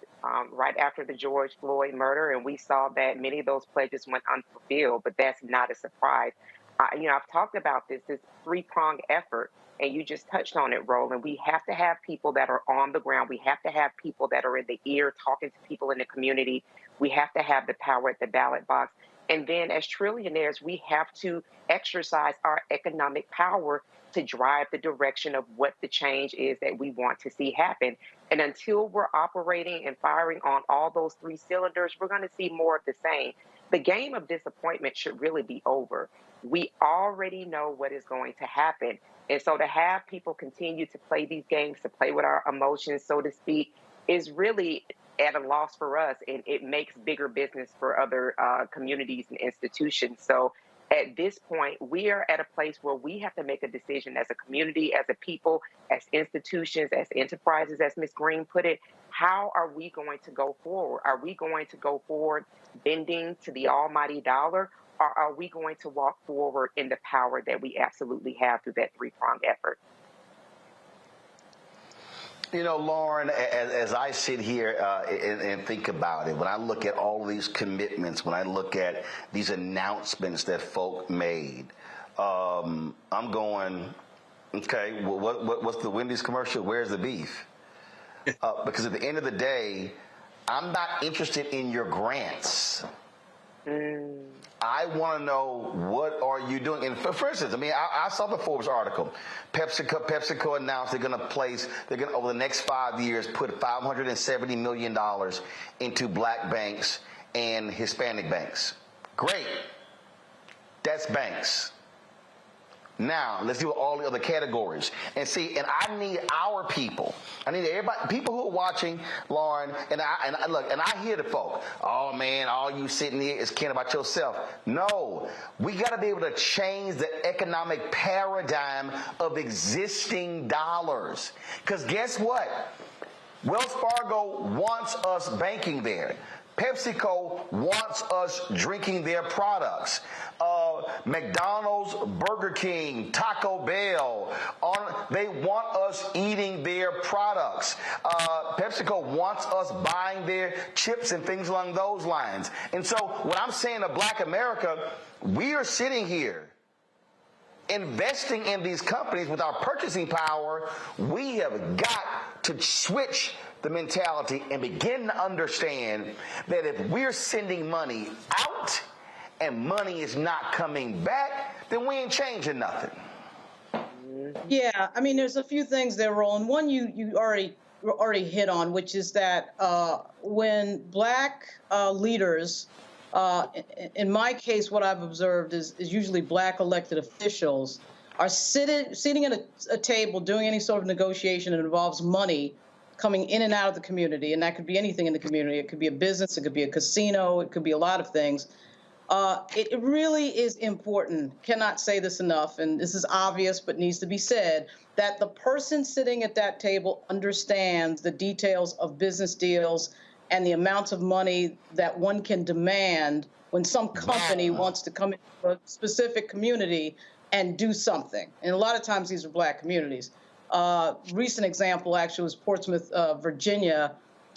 right after the George Floyd murder, and we saw that many of those pledges went unfulfilled, but that's not a surprise. I've talked about this three-pronged effort, and you just touched on it, Roland. We have to have people that are on the ground. We have to have people that are in the ear talking to people in the community. We have to have the power at the ballot box. And then as trillionaires, we have to exercise our economic power to drive the direction of what the change is that we want to see happen. And until we're operating and firing on all those three cylinders, we're going to see more of the same. The game of disappointment should really be over. We already know what is going to happen. And so to have people continue to play these games, to play with our emotions, so to speak, is really at a loss for us, and it makes bigger business for other communities and institutions. So at this point, we are at a place where we have to make a decision as a community, as a people, as institutions, as enterprises, as Ms. Green put it. How are we going to go forward? Are we going to go forward bending to the almighty dollar, or are we going to walk forward in the power that we absolutely have through that three-pronged effort? You know, Lauren, as I sit here and think about it, when I look at all of these commitments, when I look at these announcements that folk made, I'm going, okay, well, what's the Wendy's commercial? Where's the beef? Because at the end of the day, I'm not interested in your grants. I want to know, what are you doing? And for instance, I mean, I saw the Forbes article. PepsiCo announced they're going to, over the next 5 years, put $570 million into black banks and Hispanic banks. Great. That's banks. Now, let's do all the other categories. And see, and I need our people. I need everybody, people who are watching, Lauren, and I hear the folk. Oh, man, all you sitting here is caring about yourself. No, we got to be able to change the economic paradigm of existing dollars. Because guess what? Wells Fargo wants us banking there. PepsiCo wants us drinking their products. McDonald's, Burger King, Taco Bell, they want us eating their products. PepsiCo wants us buying their chips and things along those lines. And so what I'm saying to Black America, we are sitting here investing in these companies with our purchasing power. We have got to switch the mentality and begin to understand that if we're sending money out and money is not coming back, then we ain't changing nothing. Yeah, I mean, there's a few things there, Roland. One you already hit on, which is that when black leaders, in my case, what I've observed is usually black elected officials are sitting at a table doing any sort of negotiation that involves money coming in and out of the community, and that could be anything in the community. It could be a business, it could be a casino, it could be a lot of things. It really is important, cannot say this enough, and this is obvious but needs to be said, that the person sitting at that table understands the details of business deals and the amounts of money that one can demand when some company wants to come into a specific community and do something. And a lot of times these are black communities. Recent example actually was Portsmouth, Virginia,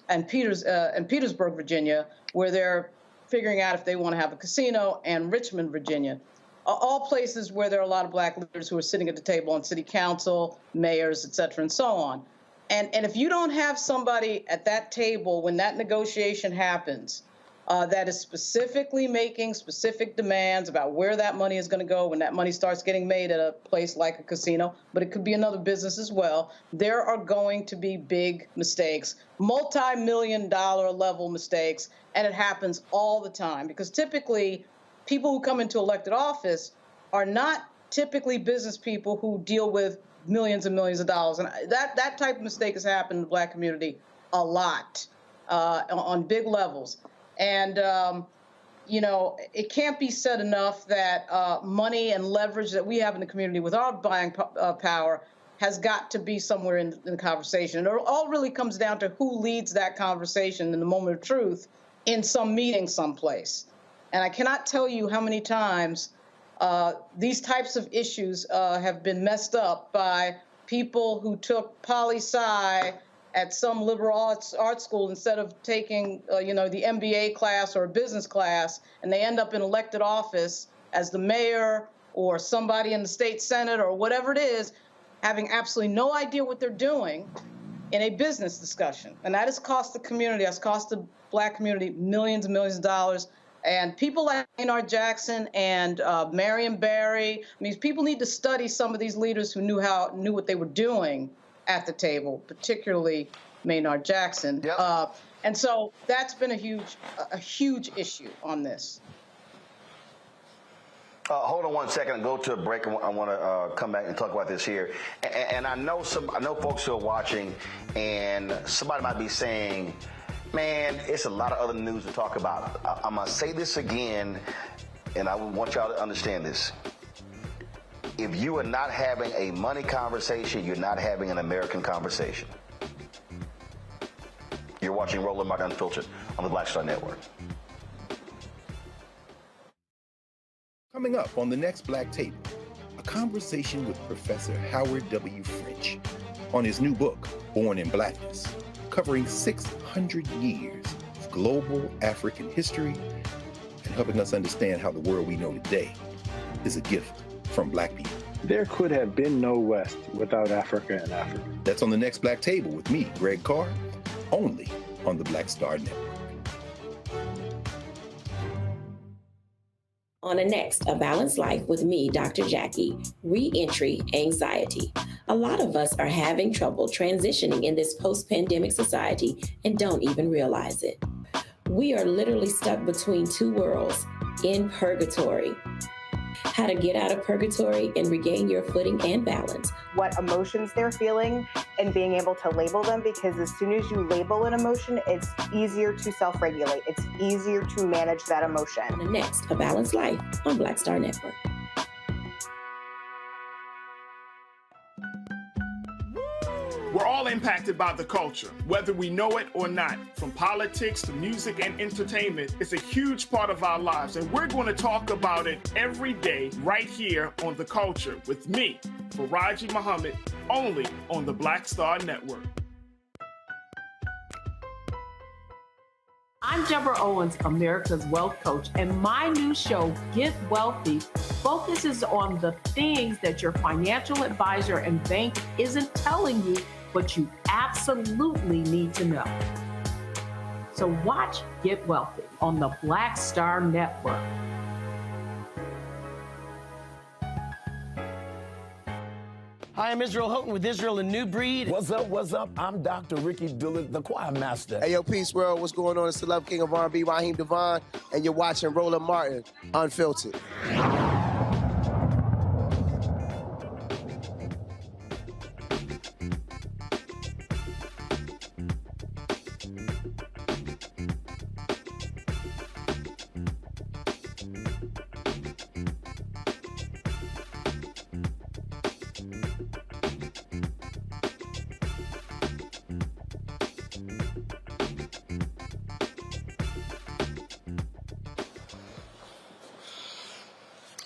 and Petersburg, Virginia, where they're figuring out if they want to have a casino, and Richmond, Virginia, all places where there are a lot of black leaders who are sitting at the table on city council, mayors, et cetera, and so on. And if you don't have somebody at that table when that negotiation happens that is specifically making specific demands about where that money is going to go when that money starts getting made at a place like a casino, but it could be another business as well, there are going to be big mistakes, multi-million-dollar level mistakes, and it happens all the time because typically people who come into elected office are not typically business people who deal with millions and millions of dollars. And that type of mistake has happened in the black community a lot on big levels. And you know, it can't be said enough that money and leverage that we have in the community with our buying power has got to be somewhere in the conversation. It all really comes down to who leads that conversation in the moment of truth in some meeting someplace. And I cannot tell you how many times these types of issues have been messed up by people who took poli-sci at some liberal arts school instead of taking, you know, the MBA class or a business class, and they end up in elected office as the mayor or somebody in the state senate or whatever it is, having absolutely no idea what they're doing in a business discussion. And that has cost the community, that's cost the Black community millions and millions of dollars. And people like Maynard Jackson and Marion Barry, I mean, people need to study some of these leaders who knew what they were doing at the table, particularly Maynard Jackson. Yep. And so that's been a huge issue on this. Hold on 1 second and go to a break. I want to come back and talk about this here. And I know folks who are watching, and somebody might be saying, man, it's a lot of other news to talk about. I'm going to say this again, and I want y'all to understand this. If you are not having a money conversation, you're not having an American conversation. You're watching Roland Martin Unfiltered on the Black Star Network. Coming up on the next Black Table, a conversation with Professor Howard W. French on his new book, Born in Blackness, covering 600 years of global African history and helping us understand how the world we know today is a gift from Black people. There could have been no West without Africa and Africa. That's on the next Black Table with me, Greg Carr, only on the Black Star Network. On the next, A Balanced Life with me, Dr. Jackie, Re-entry Anxiety. A lot of us are having trouble transitioning in this post-pandemic society and don't even realize it. We are literally stuck between two worlds, in purgatory. How to get out of purgatory and regain your footing and balance. What emotions they're feeling and being able to label them, because as soon as you label an emotion, it's easier to self-regulate. It's easier to manage that emotion. On the next, A Balanced Life on Black Star Network. We're all impacted by the culture, whether we know it or not. From politics to music and entertainment, it's a huge part of our lives, and we're going to talk about it every day right here on The Culture with me, Faraji Muhammad, only on the Black Star Network. I'm Deborah Owens, America's Wealth Coach, and my new show, Get Wealthy, focuses on the things that your financial advisor and bank isn't telling you, but you absolutely need to know. So watch Get Wealthy on the Black Star Network. Hi, I'm Israel Houghton with Israel and New Breed. What's up, what's up? I'm Dr. Ricky Dillard, the choir master. Hey, yo, peace, world. What's going on? It's the Love King of R&B, Raheem Devon, and you're watching Roland Martin Unfiltered.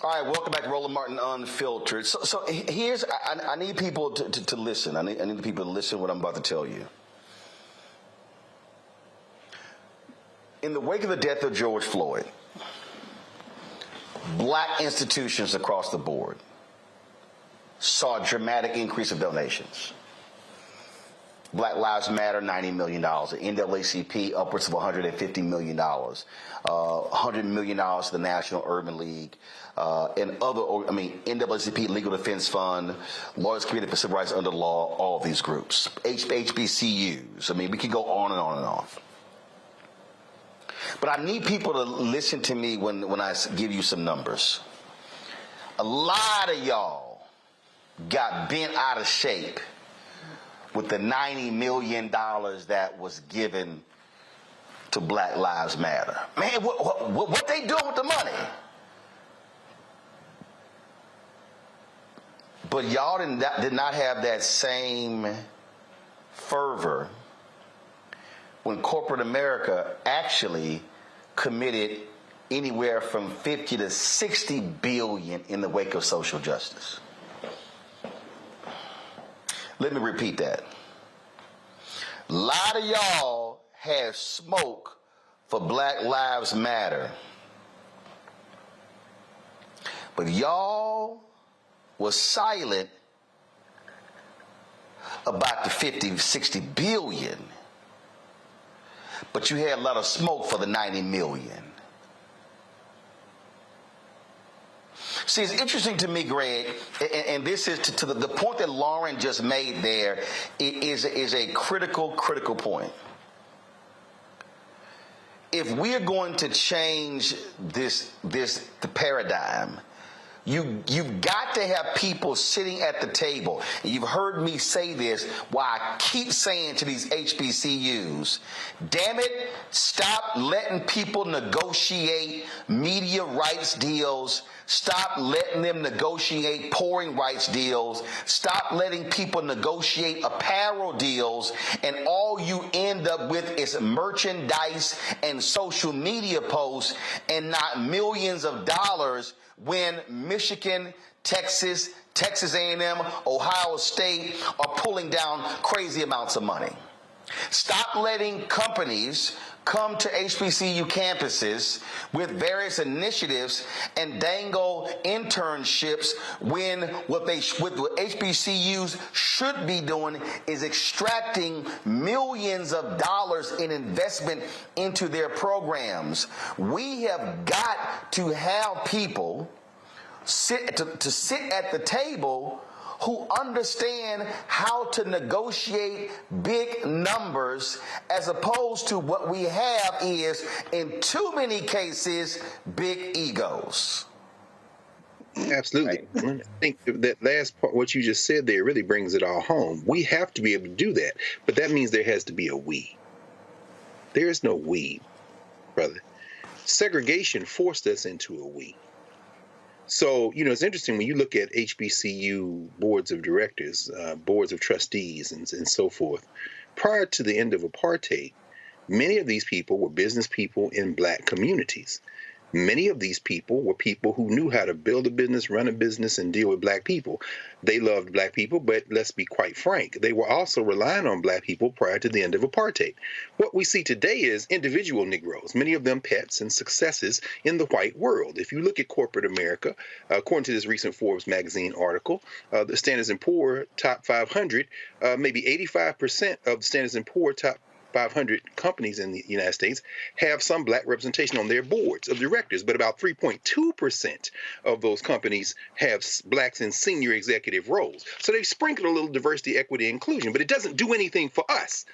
All right, welcome back to Roland Martin Unfiltered. So here's, I need people to listen. I need the people to listen to what I'm about to tell you. In the wake of the death of George Floyd, Black institutions across the board saw a dramatic increase of donations. Black Lives Matter, $90 million. The NAACP, upwards of $150 million. $100 million to the National Urban League. And NAACP, Legal Defense Fund, Lawyers Committee for Civil Rights Under Law, all of these groups. HBCUs. I mean, we can go on and on and on. But I need people to listen to me when I give you some numbers. A lot of y'all got bent out of shape with the $90 million that was given to Black Lives Matter. Man, what they doing with the money? But y'all did not have that same fervor when corporate America actually committed anywhere from 50 to 60 billion in the wake of social justice. Let me repeat that. A lot of y'all had smoke for Black Lives Matter, but y'all was silent about the 50, 60 billion, but you had a lot of smoke for the 90 million. See, it's interesting to me, Greg, and this is to the point that Lauren just made there is a critical point. If we are going to change the paradigm, you've got to have people sitting at the table. And you've heard me say this, why I keep saying to these HBCUs, damn it, stop letting people negotiate media rights deals. Stop letting them negotiate pouring rights deals. Stop letting people negotiate apparel deals. And all you end up with is merchandise and social media posts and not millions of dollars when Michigan, Texas, Texas A&M, Ohio State are pulling down crazy amounts of money. Stop letting companies come to HBCU campuses with various initiatives and dangle internships when what HBCUs should be doing is extracting millions of dollars in investment into their programs. We have got to have people sit at the table who understand how to negotiate big numbers, as opposed to what we have is, in too many cases, big egos. Absolutely. Right. I think that last part, what you just said there, really brings it all home. We have to be able to do that, but that means there has to be a we. There is no we, brother. Segregation forced us into a we. So, it's interesting when you look at HBCU boards of directors, boards of trustees, and so forth. Prior to the end of apartheid, many of these people were business people in Black communities. Many of these people were people who knew how to build a business, run a business, and deal with Black people. They loved Black people, but let's be quite frank, they were also relying on Black people prior to the end of apartheid. What we see today is individual Negroes, many of them pets and successes in the white world. If you look at corporate America, according to this recent Forbes magazine article, the Standard & Poor's top 500, maybe 85% of the Standard & Poor's top 500 companies in the United States have some Black representation on their boards of directors, but about 3.2% of those companies have Blacks in senior executive roles. So they've sprinkled a little diversity, equity, inclusion, but it doesn't do anything for us.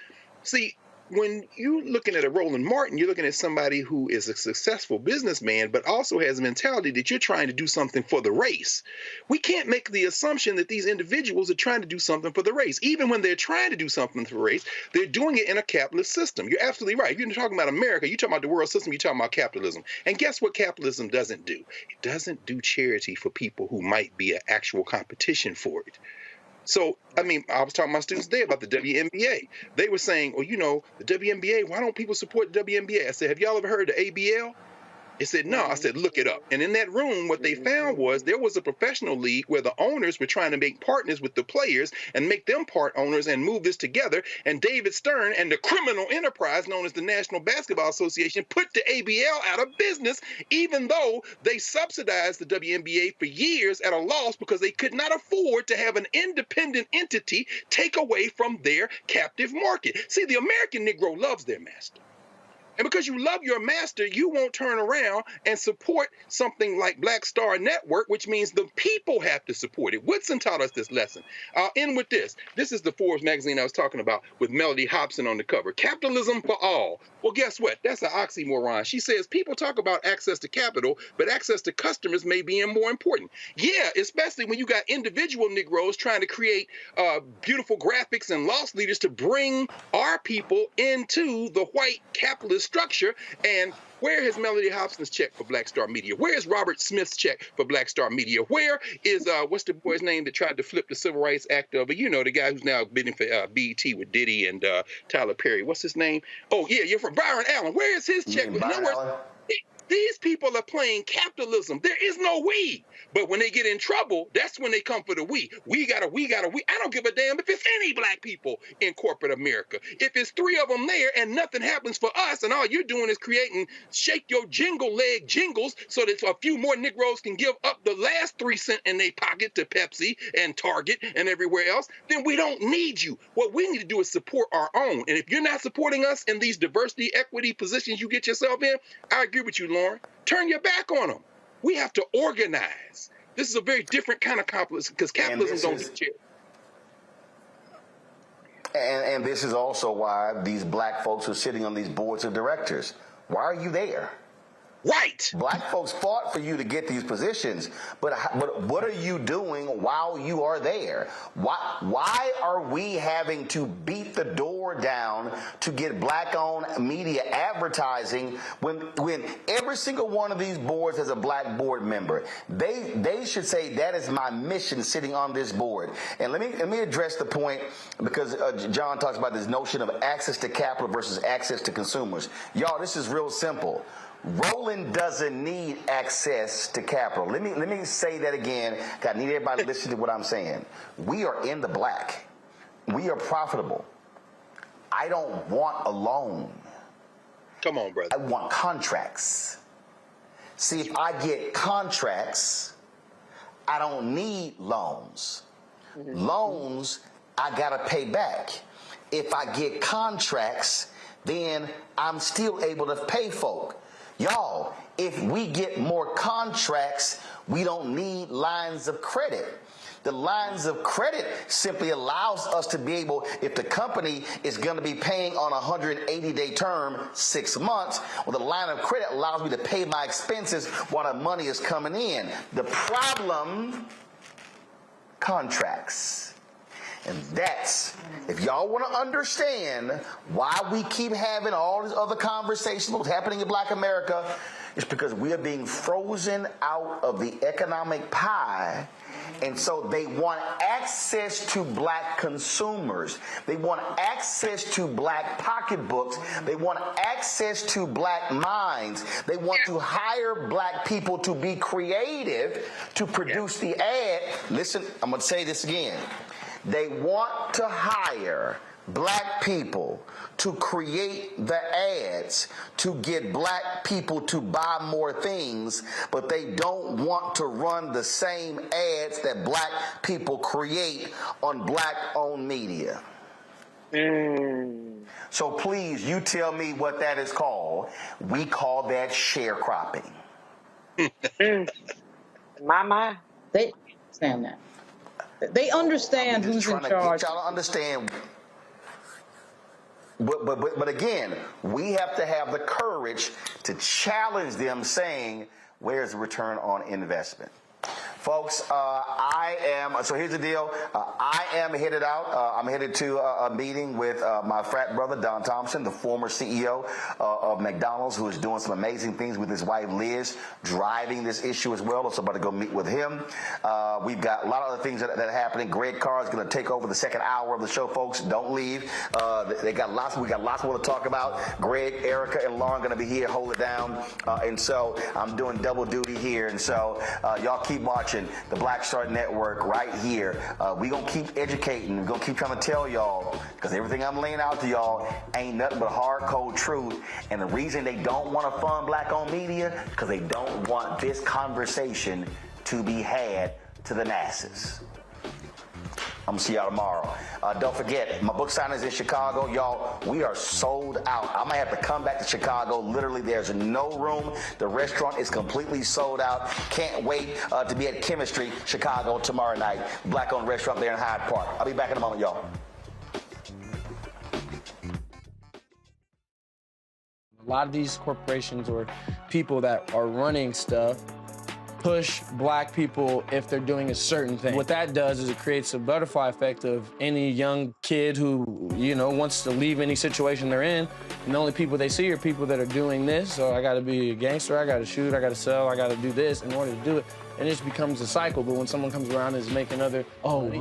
See, when you're looking at a Roland Martin, you're looking at somebody who is a successful businessman, but also has a mentality that you're trying to do something for the race. We can't make the assumption that these individuals are trying to do something for the race. Even when they're trying to do something for the race, they're doing it in a capitalist system. You're absolutely right. If you're talking about America, you're talking about the world system, you're talking about capitalism. And guess what capitalism doesn't do? It doesn't do charity for people who might be an actual competition for it. So, I was talking to my students today about the WNBA. They were saying, well, the WNBA, why don't people support the WNBA? I said, have y'all ever heard of ABL? They said, no. I said, look it up. And in that room, what they found was there was a professional league where the owners were trying to make partners with the players and make them part owners and move this together. And David Stern and the criminal enterprise known as the National Basketball Association put the ABL out of business, even though they subsidized the WNBA for years at a loss because they could not afford to have an independent entity take away from their captive market. See, the American Negro loves their master. And because you love your master, you won't turn around and support something like Black Star Network, which means the people have to support it. Woodson taught us this lesson. I'll end with this. This is the Forbes magazine I was talking about with Melody Hobson on the cover. Capitalism for all. Well, guess what? That's an oxymoron. She says people talk about access to capital, but access to customers may be more important. Yeah, especially when you got individual Negroes trying to create beautiful graphics and loss leaders to bring our people into the white capitalist structure. And where is Melody Hobson's check for Black Star Media? Where is Robert Smith's check for Black Star Media? Where is, what's the boy's name that tried to flip the Civil Rights Act over? You know, the guy who's now bidding for BET with Diddy and Tyler Perry. What's his name? Oh, yeah, you're from Byron Allen. Where is his check? In other words, these people are playing capitalism. There is no we. But when they get in trouble, that's when they come for the we. We gotta. I don't give a damn if it's any black people in corporate America. If it's 3 of them there and nothing happens for us and all you're doing is creating shake your jingle leg jingles so that a few more Negroes can give up the last 3 cents in their pocket to Pepsi and Target and everywhere else, then we don't need you. What we need to do is support our own. And if you're not supporting us in these diversity, equity positions you get yourself in, I agree with you, Lauren. Turn your back on them. We have to organize. This is a very different kind of capitalism because capitalism don't get shared. And this is also why these black folks are sitting on these boards of directors. Why are you there? Right. Black folks fought for you to get these positions, but what are you doing while you are there? Why are we having to beat the door down to get black-owned media advertising when every single one of these boards has a black board member? They should say that is my mission sitting on this board. And let me address the point because John talks about this notion of access to capital versus access to consumers. Y'all, this is real simple. Roland doesn't need access to capital. Let me say that again. I need everybody to listen to what I'm saying. We are in the black. We are profitable. I don't want a loan. Come on, brother. I want contracts. See, if I get contracts, I don't need loans. Loans, I gotta pay back. If I get contracts, then I'm still able to pay folk. Y'all, if we get more contracts, we don't need lines of credit. The lines of credit simply allows us to be able, if the company is going to be paying on a 180-day term, 6 months, well, the line of credit allows me to pay my expenses while the money is coming in. The problem, contracts. And that's, if y'all want to understand why we keep having all these other conversations, what's happening in Black America, it's because we are being frozen out of the economic pie. And so they want access to black consumers. They want access to black pocketbooks. They want access to black minds. They want to hire black people to be creative to produce the ad. Listen, I'm going to say this again. They want to hire black people to create the ads to get black people to buy more things, but they don't want to run the same ads that black people create on black-owned media. So please, you tell me what that is called. We call that sharecropping. My. They understand that. They understand who's in charge. Y'all understand. But again, we have to have the courage to challenge them saying, where's the return on investment? Folks, so here's the deal. I am headed out. I'm headed to a meeting with my frat brother, Don Thompson, the former CEO of McDonald's, who is doing some amazing things with his wife, Liz, driving this issue as well. So I'm about to go meet with him. We've got a lot of other things that are happening. Greg Carr is going to take over the second hour of the show, folks. Don't leave. We got lots more to talk about. Greg, Erica, and Lauren going to be here, hold it down. And so I'm doing double duty here. And so y'all keep watching the Black Star Network right here. We're going to keep educating. We're going to keep trying to tell y'all, because everything I'm laying out to y'all ain't nothing but hard, cold truth. And the reason they don't want to fund black-owned media, because they don't want this conversation to be had to the masses. I'm going to see y'all tomorrow. Don't forget, my book signing is in Chicago. Y'all, we are sold out. I might have to come back to Chicago. Literally, there's no room. The restaurant is completely sold out. Can't wait to be at Chemistry, Chicago tomorrow night. Black-owned restaurant there in Hyde Park. I'll be back in a moment, y'all. A lot of these corporations or people that are running stuff push black people if they're doing a certain thing. What that does is it creates a butterfly effect of any young kid who, you know, wants to leave any situation they're in, and the only people they see are people that are doing this. So I gotta be a gangster, I gotta shoot, I gotta sell, I gotta do this in order to do it. And it just becomes a cycle. But when someone comes around and is making other,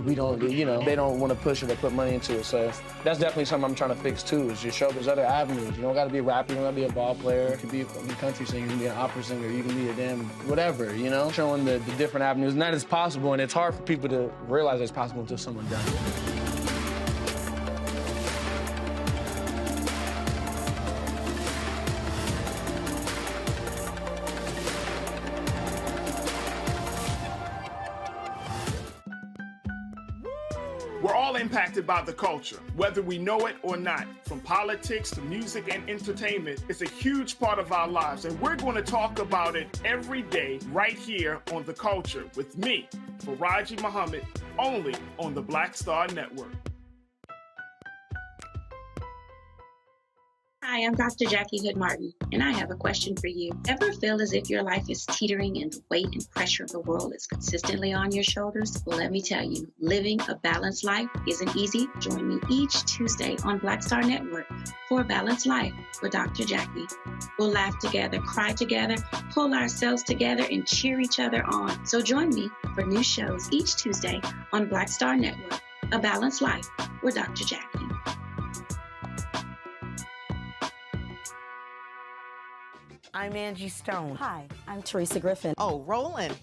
we don't, you know, they don't want to push it or put money into it. So that's definitely something I'm trying to fix too, is just show there's other avenues. You don't gotta be a rapper, you don't gotta be a ball player, you can be a country singer, you can be an opera singer, you can be a damn whatever, you know? Showing the different avenues, and that is possible, and it's hard for people to realize it's possible until someone does it. We're all impacted by the culture, whether we know it or not. From politics to music and entertainment, it's a huge part of our lives, and we're going to talk about it every day right here on The Culture with me, Faraji Muhammad, only on the Black Star Network. Hi, I'm Dr. Jackie Hood Martin, and I have a question for you. Ever feel as if your life is teetering and the weight and pressure of the world is consistently on your shoulders? Well, let me tell you, living a balanced life isn't easy. Join me each Tuesday on Black Star Network for A Balanced Life with Dr. Jackie. We'll laugh together, cry together, pull ourselves together, and cheer each other on. So join me for new shows each Tuesday on Black Star Network, A Balanced Life with Dr. Jackie. I'm Angie Stone. Hi, I'm Teresa Griffin. Oh, Roland.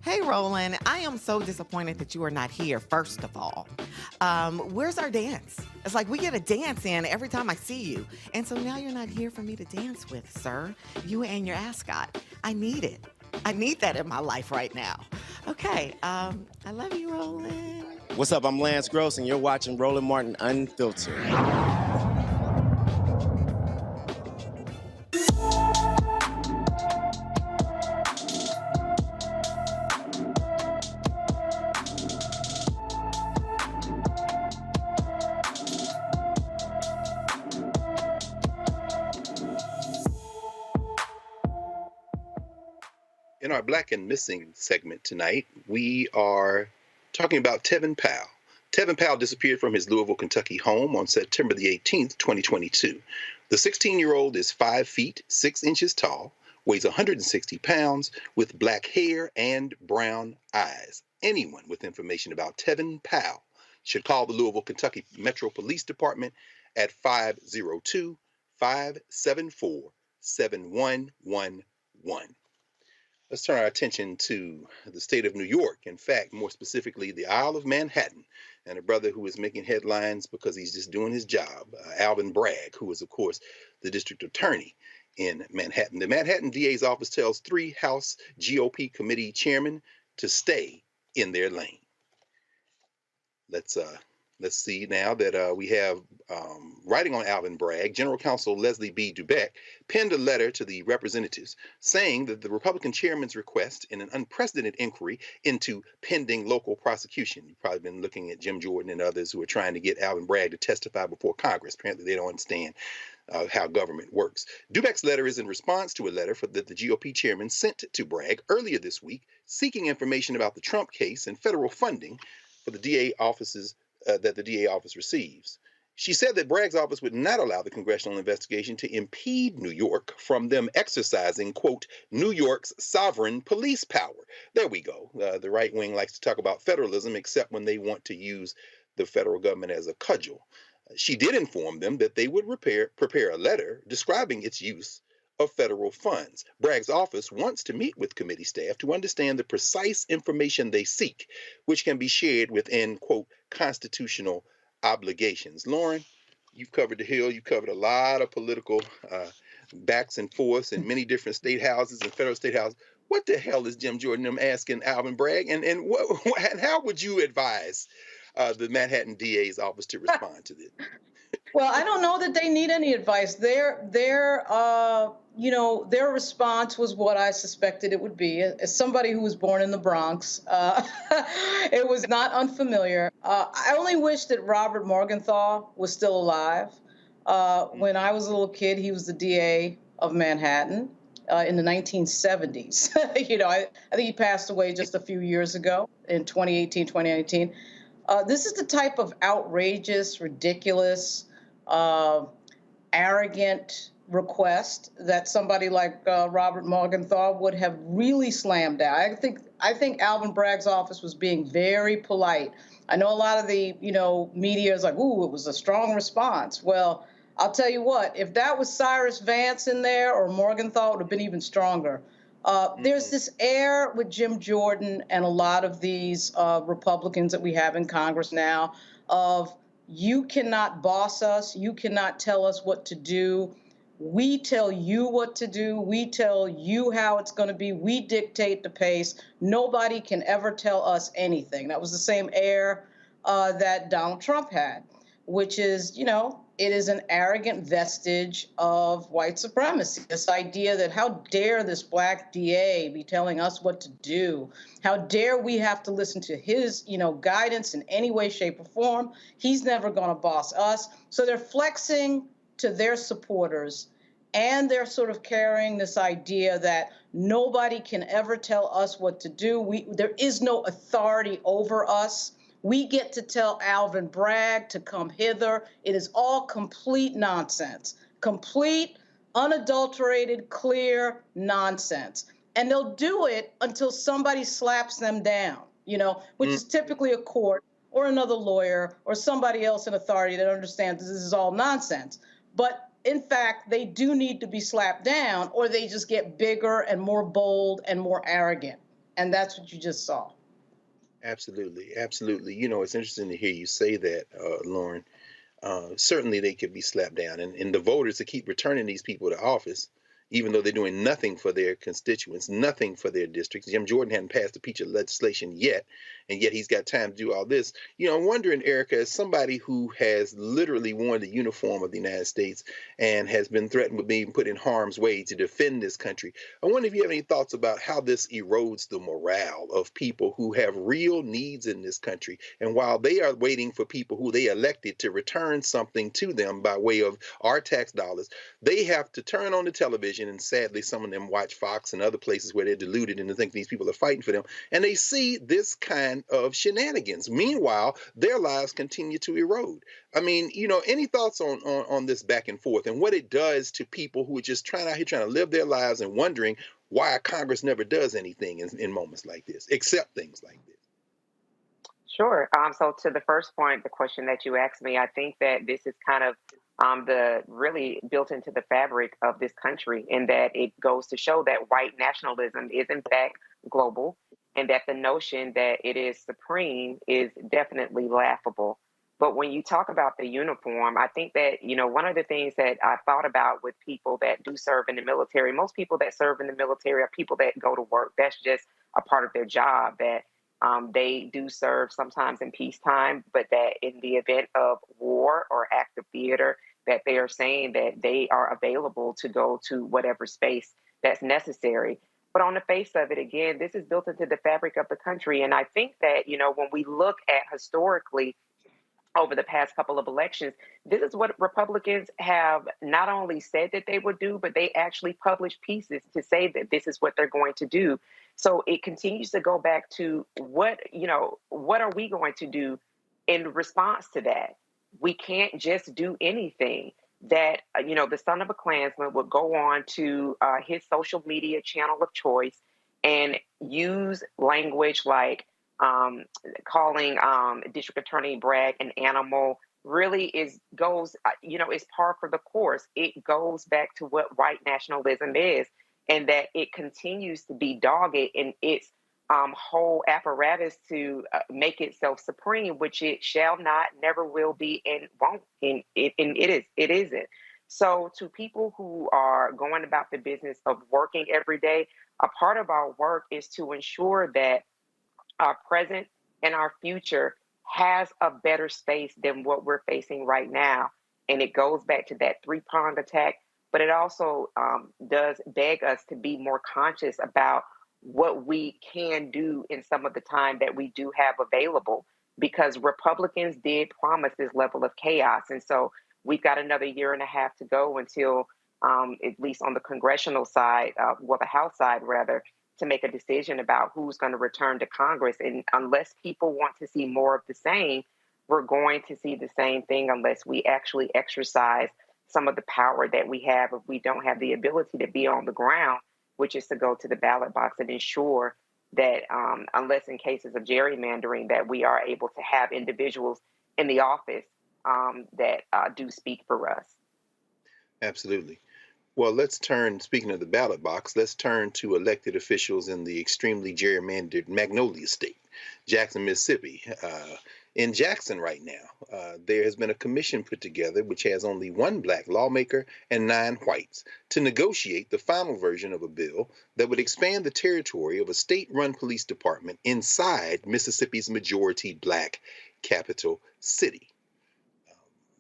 Hey, Roland. I am so disappointed that you are not here, first of all. Where's our dance? It's like we get a dance in every time I see you. And so now you're not here for me to dance with, sir. You and your ascot. I need it. I need that in my life right now. Okay, I love you, Roland. What's up? I'm Lance Gross, and you're watching Roland Martin Unfiltered. In our Black and Missing segment tonight, we are talking about Tevin Powell. Tevin Powell disappeared from his Louisville, Kentucky home on September the 18th, 2022. The 16-year-old is 5 feet, 6 inches tall, weighs 160 pounds, with black hair and brown eyes. Anyone with information about Tevin Powell should call the Louisville, Kentucky Metro Police Department at 502-574-7111. Let's turn our attention to the state of New York. In fact, more specifically, the Isle of Manhattan, and a brother who is making headlines because he's just doing his job, Alvin Bragg, who is, of course, the district attorney in Manhattan. The Manhattan DA's office tells 3 House GOP committee chairmen to stay in their lane. Let's see now that we have writing on Alvin Bragg, General Counsel Leslie B. Dubeck penned a letter to the representatives saying that the Republican chairman's request in an unprecedented inquiry into pending local prosecution. You've probably been looking at Jim Jordan and others who are trying to get Alvin Bragg to testify before Congress. Apparently they don't understand how government works. Dubeck's letter is in response to a letter that the GOP chairman sent to Bragg earlier this week seeking information about the Trump case and federal funding for the DA offices that the DA office receives. She said that Bragg's office would not allow the congressional investigation to impede New York from them exercising, quote, New York's sovereign police power. There we go. The right wing likes to talk about federalism, except when they want to use the federal government as a cudgel. She did inform them that they would prepare a letter describing its use of federal funds. Bragg's office wants to meet with committee staff to understand the precise information they seek, which can be shared within, quote, constitutional obligations. Lauren, you've covered the Hill. You've covered a lot of political backs and forths in many different state houses and federal state houses. What the hell is Jim Jordan asking Alvin Bragg? And how would you advise the Manhattan DA's office to respond to this? Well, I don't know that they need any advice. Their response was what I suspected it would be. As somebody who was born in the Bronx, it was not unfamiliar. I only wish that Robert Morgenthau was still alive. When I was a little kid, he was the DA of Manhattan. in the 1970s. I think he passed away just a few years ago in 2018, 2019. This is the type of outrageous, ridiculous, arrogant request that somebody like Robert Morgenthau would have really slammed down. I think Alvin Bragg's office was being very polite. I know a lot of the media is like, ooh, it was a strong response. Well, I'll tell you what, if that was Cyrus Vance in there or Morgenthau, it would have been even stronger. There's this air with Jim Jordan and a lot of these Republicans that we have in Congress now of, you cannot boss us, you cannot tell us what to do. We tell you what to do. We tell you how it's going to be. We dictate the pace. Nobody can ever tell us anything. That was the same air that Donald Trump had, which is, it is an arrogant vestige of white supremacy. This idea that how dare this black DA be telling us what to do? How dare we have to listen to his, guidance in any way, shape, or form? He's never going to boss us. So they're flexing to their supporters, and they're sort of carrying this idea that nobody can ever tell us what to do. There is no authority over us. We get to tell Alvin Bragg to come hither. It is all complete nonsense, complete, unadulterated, clear nonsense. And they'll do it until somebody slaps them down, which is typically a court or another lawyer or somebody else in authority that understands this is all nonsense. But in fact, they do need to be slapped down, or they just get bigger and more bold and more arrogant. And that's what you just saw. Absolutely. Absolutely. It's interesting to hear you say that, Lauren. Certainly they could be slapped down. And the voters to keep returning these people to office, even though they're doing nothing for their constituents, nothing for their districts. Jim Jordan hadn't passed a piece of legislation yet, and yet he's got time to do all this. I'm wondering, Erica, as somebody who has literally worn the uniform of the United States and has been threatened with being put in harm's way to defend this country, I wonder if you have any thoughts about how this erodes the morale of people who have real needs in this country. And while they are waiting for people who they elected to return something to them by way of our tax dollars, they have to turn on the television, and sadly, some of them watch Fox and other places where they're deluded and they think these people are fighting for them, and they see this kind of shenanigans. Meanwhile, their lives continue to erode. I mean, any thoughts on this back and forth and what it does to people who are just trying to live their lives and wondering why Congress never does anything in moments like this, except things like this? Sure. So to the first point, the question that you asked me, I think that this is kind of the really built into the fabric of this country, in that it goes to show that white nationalism is in fact global, and that the notion that it is supreme is definitely laughable. But when you talk about the uniform, I think that, one of the things that I thought about with people that do serve in the military, most people that serve in the military are people that go to work. That's just a part of their job, that they do serve sometimes in peacetime, but that in the event of war or active theater, that they are saying that they are available to go to whatever space that's necessary. But on the face of it, again, this is built into the fabric of the country. And I think that, when we look at historically over the past couple of elections, this is what Republicans have not only said that they would do, but they actually published pieces to say that this is what they're going to do. So it continues to go back to what are we going to do in response to that? We can't just do anything. That, the son of a Klansman would go on to his social media channel of choice and use language like calling District Attorney Bragg an animal really is par for the course. It goes back to what white nationalism is, and that it continues to be dogged in its whole apparatus to make itself supreme, which it shall not, never will be, and won't. And it isn't. So to people who are going about the business of working every day, a part of our work is to ensure that our present and our future has a better space than what we're facing right now. And it goes back to that three-pronged attack, but it also does beg us to be more conscious about what we can do in some of the time that we do have available, because Republicans did promise this level of chaos. And so we've got another year and a half to go until at least on the congressional side, well, the House side rather, to make a decision about who's going to return to Congress. And unless people want to see more of the same, we're going to see the same thing unless we actually exercise some of the power that we have if we don't have the ability to be on the ground, which is to go to the ballot box and ensure that unless in cases of gerrymandering, that we are able to have individuals in the office that do speak for us. Absolutely. Well, let's turn, speaking of the ballot box, let's turn to elected officials in the extremely gerrymandered Magnolia State, Jackson, Mississippi. In Jackson right now, there has been a commission put together which has only one black lawmaker and 9 whites to negotiate the final version of a bill that would expand the territory of a state-run police department inside Mississippi's majority black capital city.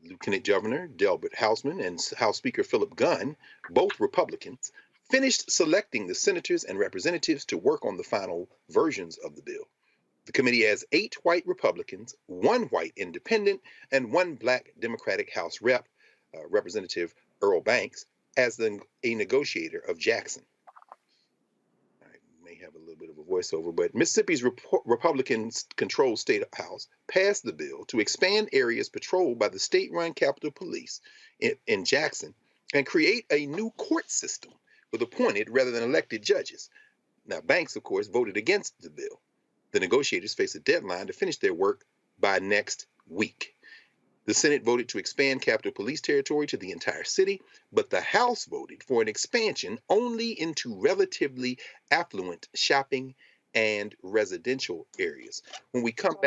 Lieutenant Governor Delbert Housman and House Speaker Philip Gunn, both Republicans, finished selecting the senators and representatives to work on the final versions of the bill. The committee has 8 white Republicans, 1 white independent, and 1 black Democratic House rep, Representative Earl Banks, as a negotiator of Jackson. I may have a little bit of a voiceover, but Mississippi's Republican-controlled state house passed the bill to expand areas patrolled by the state-run Capitol Police in Jackson and create a new court system with appointed rather than elected judges. Now, Banks, of course, voted against the bill. The negotiators face a deadline to finish their work by next week. The Senate voted to expand Capitol Police territory to the entire city, but the House voted for an expansion only into relatively affluent shopping and residential areas. When we come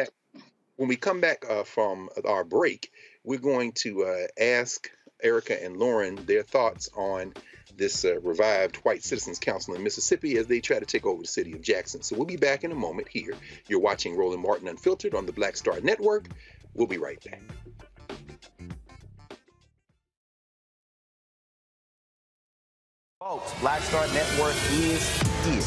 back from our break, we're going to ask Erica and Lauren their thoughts on this revived White Citizens Council in Mississippi as they try to take over the city of Jackson. So we'll be back in a moment here. You're watching Roland Martin Unfiltered on the Black Star Network. We'll be right back. Folks, Black Star Network is here.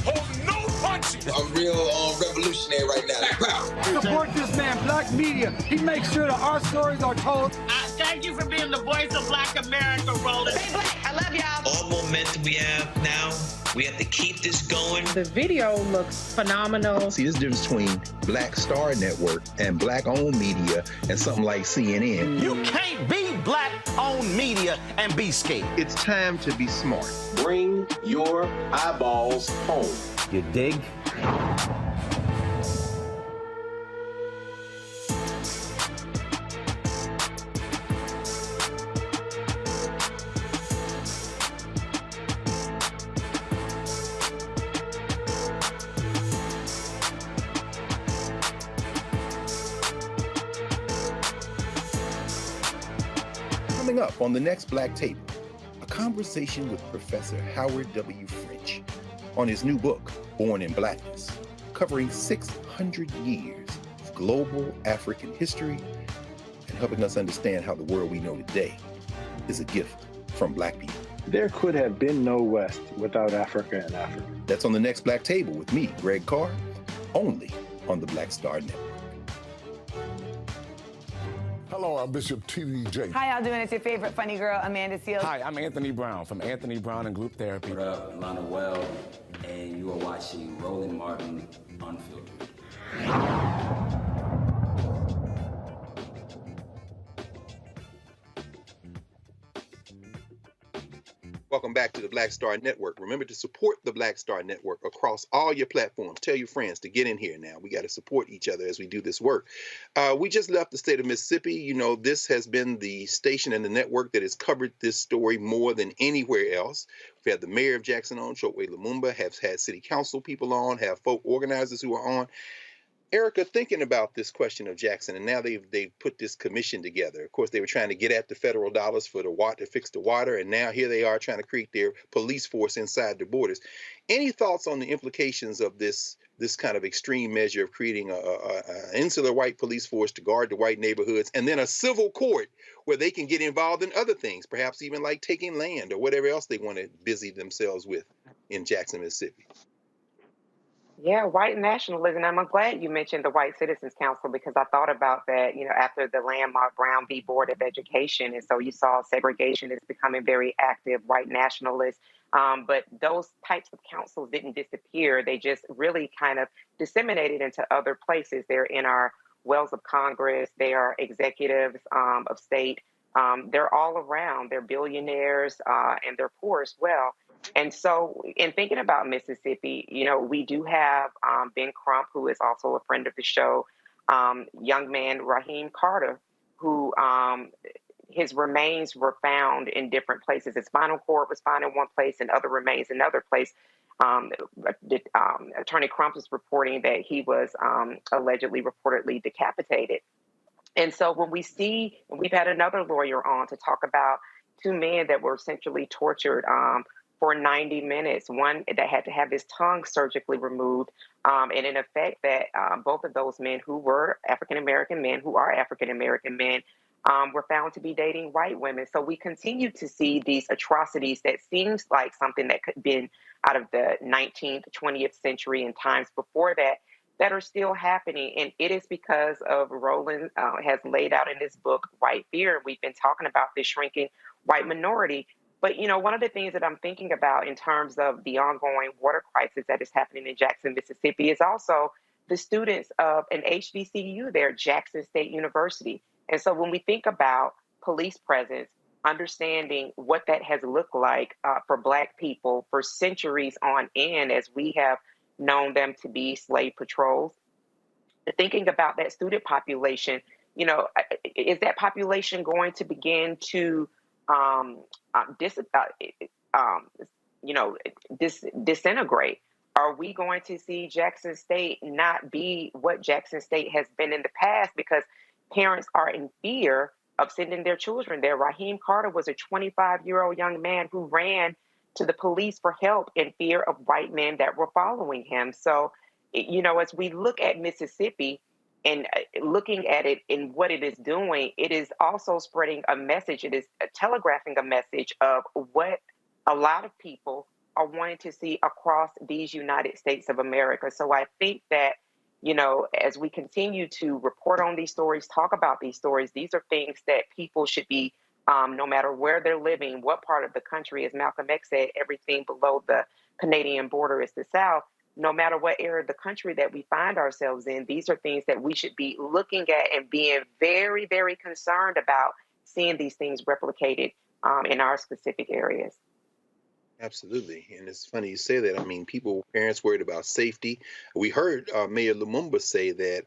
Hold no punches. I'm real revolutionary right now. Black power. Support this man, Black Media. He makes sure that our stories are told. Thank you for being the voice of Black America, Roland. Stay black. I love y'all. All momentum we have now, we have to keep this going. The video looks phenomenal. See, this difference between Black Star Network and black-owned media and something like CNN. You can't be black-owned media and be scared. It's time to be smart. Bring your eyeballs home. You dig? Coming up on the next Black Table, a conversation with Professor Howard W. French on his new book, Born in Blackness, covering 600 years of global African history and helping us understand how the world we know today is a gift from Black people. There could have been no West without Africa and Africa. That's on the next Black Table with me, Greg Carr, only on the Black Star Network. Hello, I'm Bishop T.D. Jakes. How y'all doing? It's your favorite funny girl, Amanda Seals. Hi, I'm Anthony Brown from Anthony Brown and Group Therapy. What up, Lana Well, and you are watching Roland Martin Unfiltered. Welcome back to the Black Star Network. Remember to support the Black Star Network across all your platforms. Tell your friends to get in here now. We got to support each other as we do this work. We just left the state of Mississippi. You know, this has been the station and the network that has covered this story more than anywhere else. We've had the mayor of Jackson on, Chokwe Lumumba, have had city council people on, have folk organizers who are on. Erica, thinking about this question of Jackson, and now they've put this commission together. Of course, they were trying to get at the federal dollars for the water to fix the water, and now here they are trying to create their police force inside the borders. Any thoughts on the implications of this kind of extreme measure of creating an insular white police force to guard the white neighborhoods, and then a civil court where they can get involved in other things, perhaps even like taking land or whatever else they want to busy themselves with in Jackson, Mississippi? Yeah, white nationalism. I'm glad you mentioned the White Citizens Council because I thought about that, after the landmark Brown v. Board of Education. And so you saw segregation is becoming very active, white nationalists. But those types of councils didn't disappear. They just really kind of disseminated into other places. They're in our wells of Congress. They are executives of state. They're all around. They're billionaires and they're poor as well. And so in thinking about Mississippi, we do have Ben Crump, who is also a friend of the show, young man Raheem Carter, who his remains were found in different places. His spinal cord was found in one place and other remains in another place. Attorney Crump is reporting that he was reportedly decapitated. And so when we see, and we've had another lawyer on to talk about two men that were essentially tortured for 90 minutes, one that had to have his tongue surgically removed. And in effect that both of those men who were African-American men, who are African-American men, were found to be dating white women. So we continue to see these atrocities that seems like something that could have been out of the 19th, 20th century and times before that, that are still happening. And it is because of Roland has laid out in this book, White Fear. We've been talking about this shrinking white minority. But, one of the things that I'm thinking about in terms of the ongoing water crisis that is happening in Jackson, Mississippi, is also the students of an HBCU there, Jackson State University. And so when we think about police presence, understanding what that has looked like for Black people for centuries on end, as we have known them to be slave patrols, thinking about that student population, is that population going to begin to disintegrate? Are we going to see Jackson State not be what Jackson State has been in the past because parents are in fear of sending their children there? Raheem Carter was a 25-year-old young man who ran to the police for help in fear of white men that were following him. So, as we look at Mississippi and looking at it and what it is doing, it is also spreading a message. It is telegraphing a message of what a lot of people are wanting to see across these United States of America. So I think that, as we continue to report on these stories, talk about these stories, these are things that people should be, no matter where they're living, what part of the country, as Malcolm X said, everything below the Canadian border is the South. No matter what area of the country that we find ourselves in, these are things that we should be looking at and being very, very concerned about seeing these things replicated in our specific areas. Absolutely. And it's funny you say that. I mean, parents worried about safety. We heard Mayor Lumumba say that,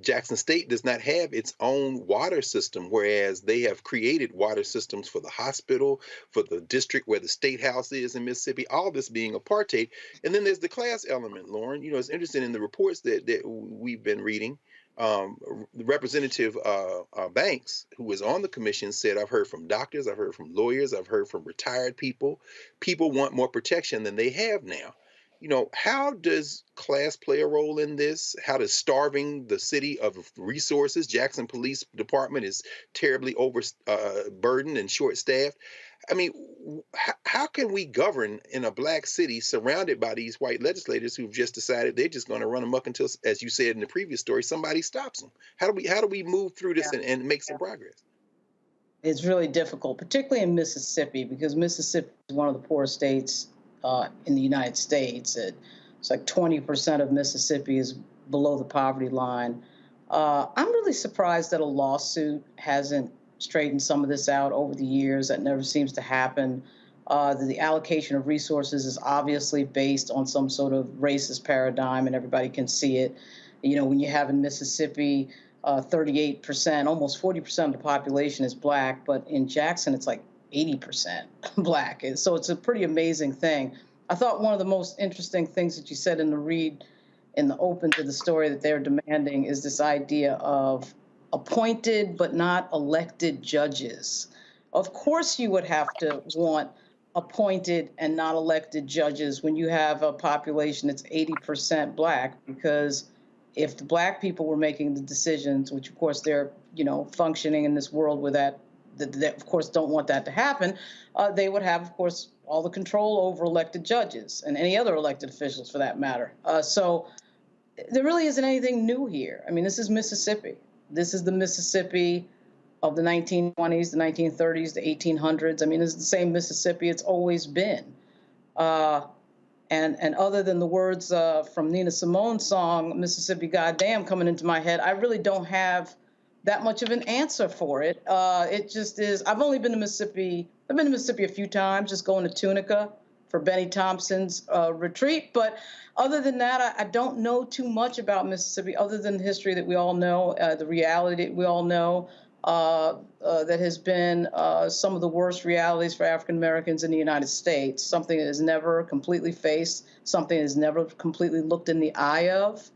Jackson State does not have its own water system, whereas they have created water systems for the hospital, for the district where the state house is in Mississippi, all this being apartheid. And then there's the class element, Lauren. It's interesting in the reports that we've been reading. Representative Banks, who was on the commission, said, I've heard from doctors, I've heard from lawyers, I've heard from retired people. People want more protection than they have now. How does class play a role in this? How does starving the city of resources? Jackson Police Department is terribly overburdened and short-staffed. I mean, how can we govern in a Black city surrounded by these white legislators who've just decided they're just going to run amok until, as you said in the previous story, somebody stops them? How do we move through this and make some progress? It's really difficult, particularly in Mississippi, because Mississippi is one of the poorest states in the United States. It's like 20% of Mississippi is below the poverty line. I'm really surprised that a lawsuit hasn't straightened some of this out over the years. That never seems to happen. The allocation of resources is obviously based on some sort of racist paradigm, and everybody can see it. When you have in Mississippi, 38%, almost 40% of the population is Black, but in Jackson, it's like 80% Black. And so it's a pretty amazing thing. I thought one of the most interesting things that you said in the open to the story that they're demanding is this idea of appointed but not elected judges. Of course you would have to want appointed and not elected judges when you have a population that's 80% Black, because if the Black people were making the decisions, which of course they're, functioning in this world where that that of course don't want that to happen, they would have, of course, all the control over elected judges and any other elected officials for that matter. So there really isn't anything new here. I mean, this is Mississippi. This is the Mississippi of the 1920s, the 1930s, the 1800s. I mean, it's the same Mississippi it's always been. And other than the words from Nina Simone's song, Mississippi Goddamn, coming into my head, I really don't have that much of an answer for it. It just is. I've only been to Mississippi. I've been to Mississippi a few times, just going to Tunica for Benny Thompson's retreat. But other than that, I don't know too much about Mississippi other than the history that we all know, the reality that we all know. That has been some of the worst realities for African Americans in the United States, something that is never completely faced, something that is never completely looked in the eye of.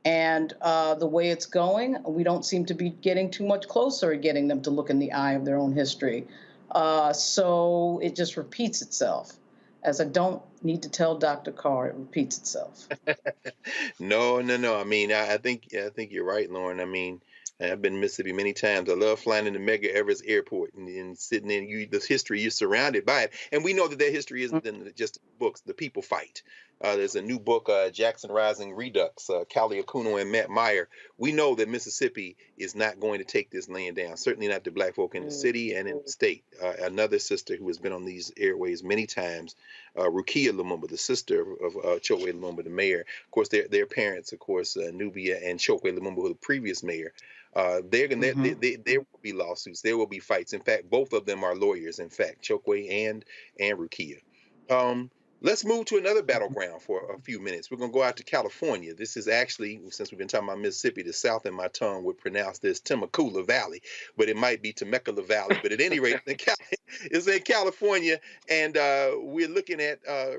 And the way it's going, we don't seem to be getting too much closer at getting them to look in the eye of their own history. So it just repeats itself. As I don't need to tell Dr. Carr, it repeats itself. No. I mean, I think you're right, Lauren. I mean, I've been to Mississippi many times. I love flying into Medgar Evers Airport and sitting in the history. You're surrounded by it, and we know that their history isn't in just books. The people fight. There's a new book, Jackson Rising Redux, Callie Akuno and Matt Meyer. We know that Mississippi is not going to take this land down. Certainly not the black folk in the city and in the state. Another sister who has been on these airways many times, Rukia Lumumba, the sister of Chokwe Lumumba, the mayor. Of course, their parents, of course, Nubia and Chokwe Lumumba, who were the previous mayor. There will be lawsuits. There will be fights. In fact, both of them are lawyers. In fact, Chokwe and Rukia. Let's move to another battleground for a few minutes. We're going to go out to California. This is actually, since we've been talking about Mississippi, the South in my tongue would pronounce this Temecula Valley, but it might be Temecula Valley. But at any rate, it's in California, and we're looking at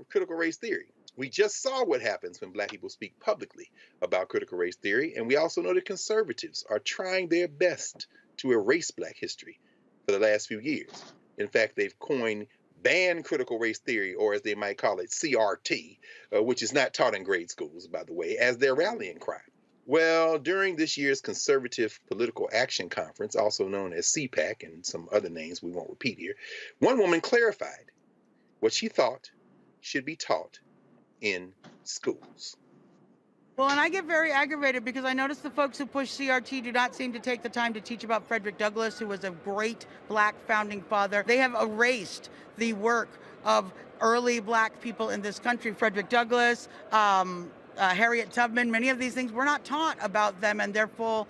critical race theory. We just saw what happens when black people speak publicly about critical race theory, and we also know that conservatives are trying their best to erase black history for the last few years. In fact, they've coined ban critical race theory, or as they might call it, CRT, which is not taught in grade schools, by the way, as their rallying cry. Well, during this year's Conservative Political Action Conference, also known as CPAC and some other names we won't repeat here, one woman clarified what she thought should be taught in schools. Well, and I get very aggravated because I notice the folks who push CRT do not seem to take the time to teach about Frederick Douglass, who was a great black founding father. They have erased the work of early black people in this country. Frederick Douglass, Harriet Tubman, many of these things, we're not taught about them and their full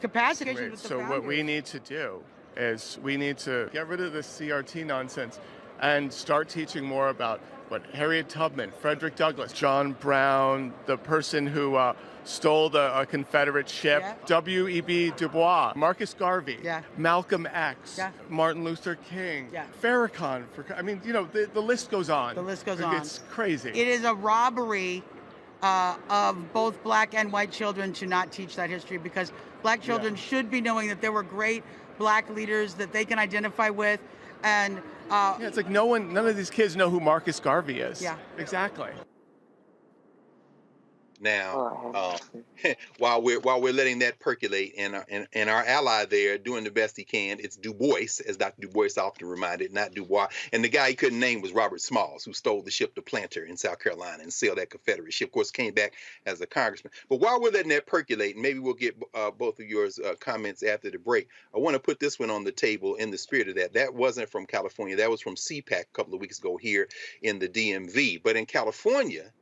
capacity. Right. So what we need to do is we need to get rid of this CRT nonsense and start teaching more about what Harriet Tubman, Frederick Douglass, John Brown, the person who stole the Confederate ship, W.E.B. Du Bois, Marcus Garvey, Malcolm X, Martin Luther King, Farrakhan. I mean, you know, the list goes on. The list goes on. It's crazy. It is a robbery of both black and white children to not teach that history, because black children should be knowing that there were great black leaders that they can identify with. And it's like none of these kids know who Marcus Garvey is. Yeah, exactly. Now, while we're letting that percolate, and our ally there doing the best he can, it's Du Bois, as Dr. Du Bois often reminded, not Dubois. And the guy he couldn't name was Robert Smalls, who stole the ship, the Planter, in South Carolina and sailed that Confederate ship. Of course, came back as a congressman. But while we're letting that percolate, maybe we'll get both of yours comments after the break. I want to put this one on the table in the spirit of that. That wasn't from California. That was from CPAC a couple of weeks ago here in the DMV. But in California,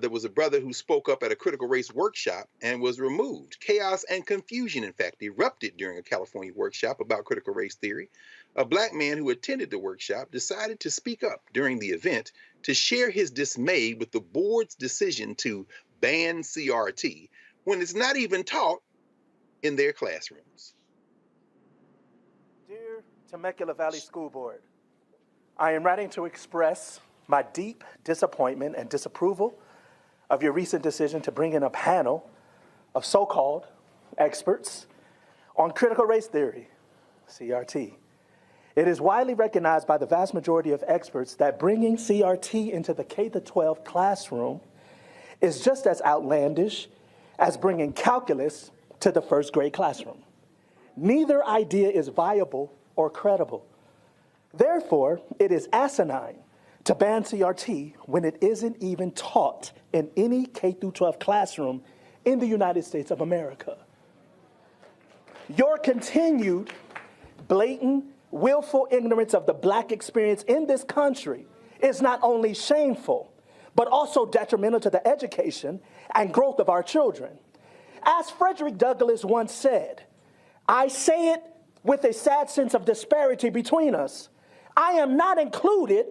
there was a brother who spoke up at a critical race workshop and was removed. Chaos and confusion, in fact, erupted during a California workshop about critical race theory. A black man who attended the workshop decided to speak up during the event to share his dismay with the board's decision to ban CRT when it's not even taught in their classrooms. Dear Temecula Valley School Board, I am writing to express my deep disappointment and disapproval of your recent decision to bring in a panel of so-called experts on critical race theory, CRT. It is widely recognized by the vast majority of experts that bringing CRT into the K-12 classroom is just as outlandish as bringing calculus to the first grade classroom. Neither idea is viable or credible. Therefore, it is asinine to ban CRT when it isn't even taught in any K-12 classroom in the United States of America. Your continued, blatant, willful ignorance of the Black experience in this country is not only shameful, but also detrimental to the education and growth of our children. As Frederick Douglass once said, I say it with a sad sense of disparity between us. I am not included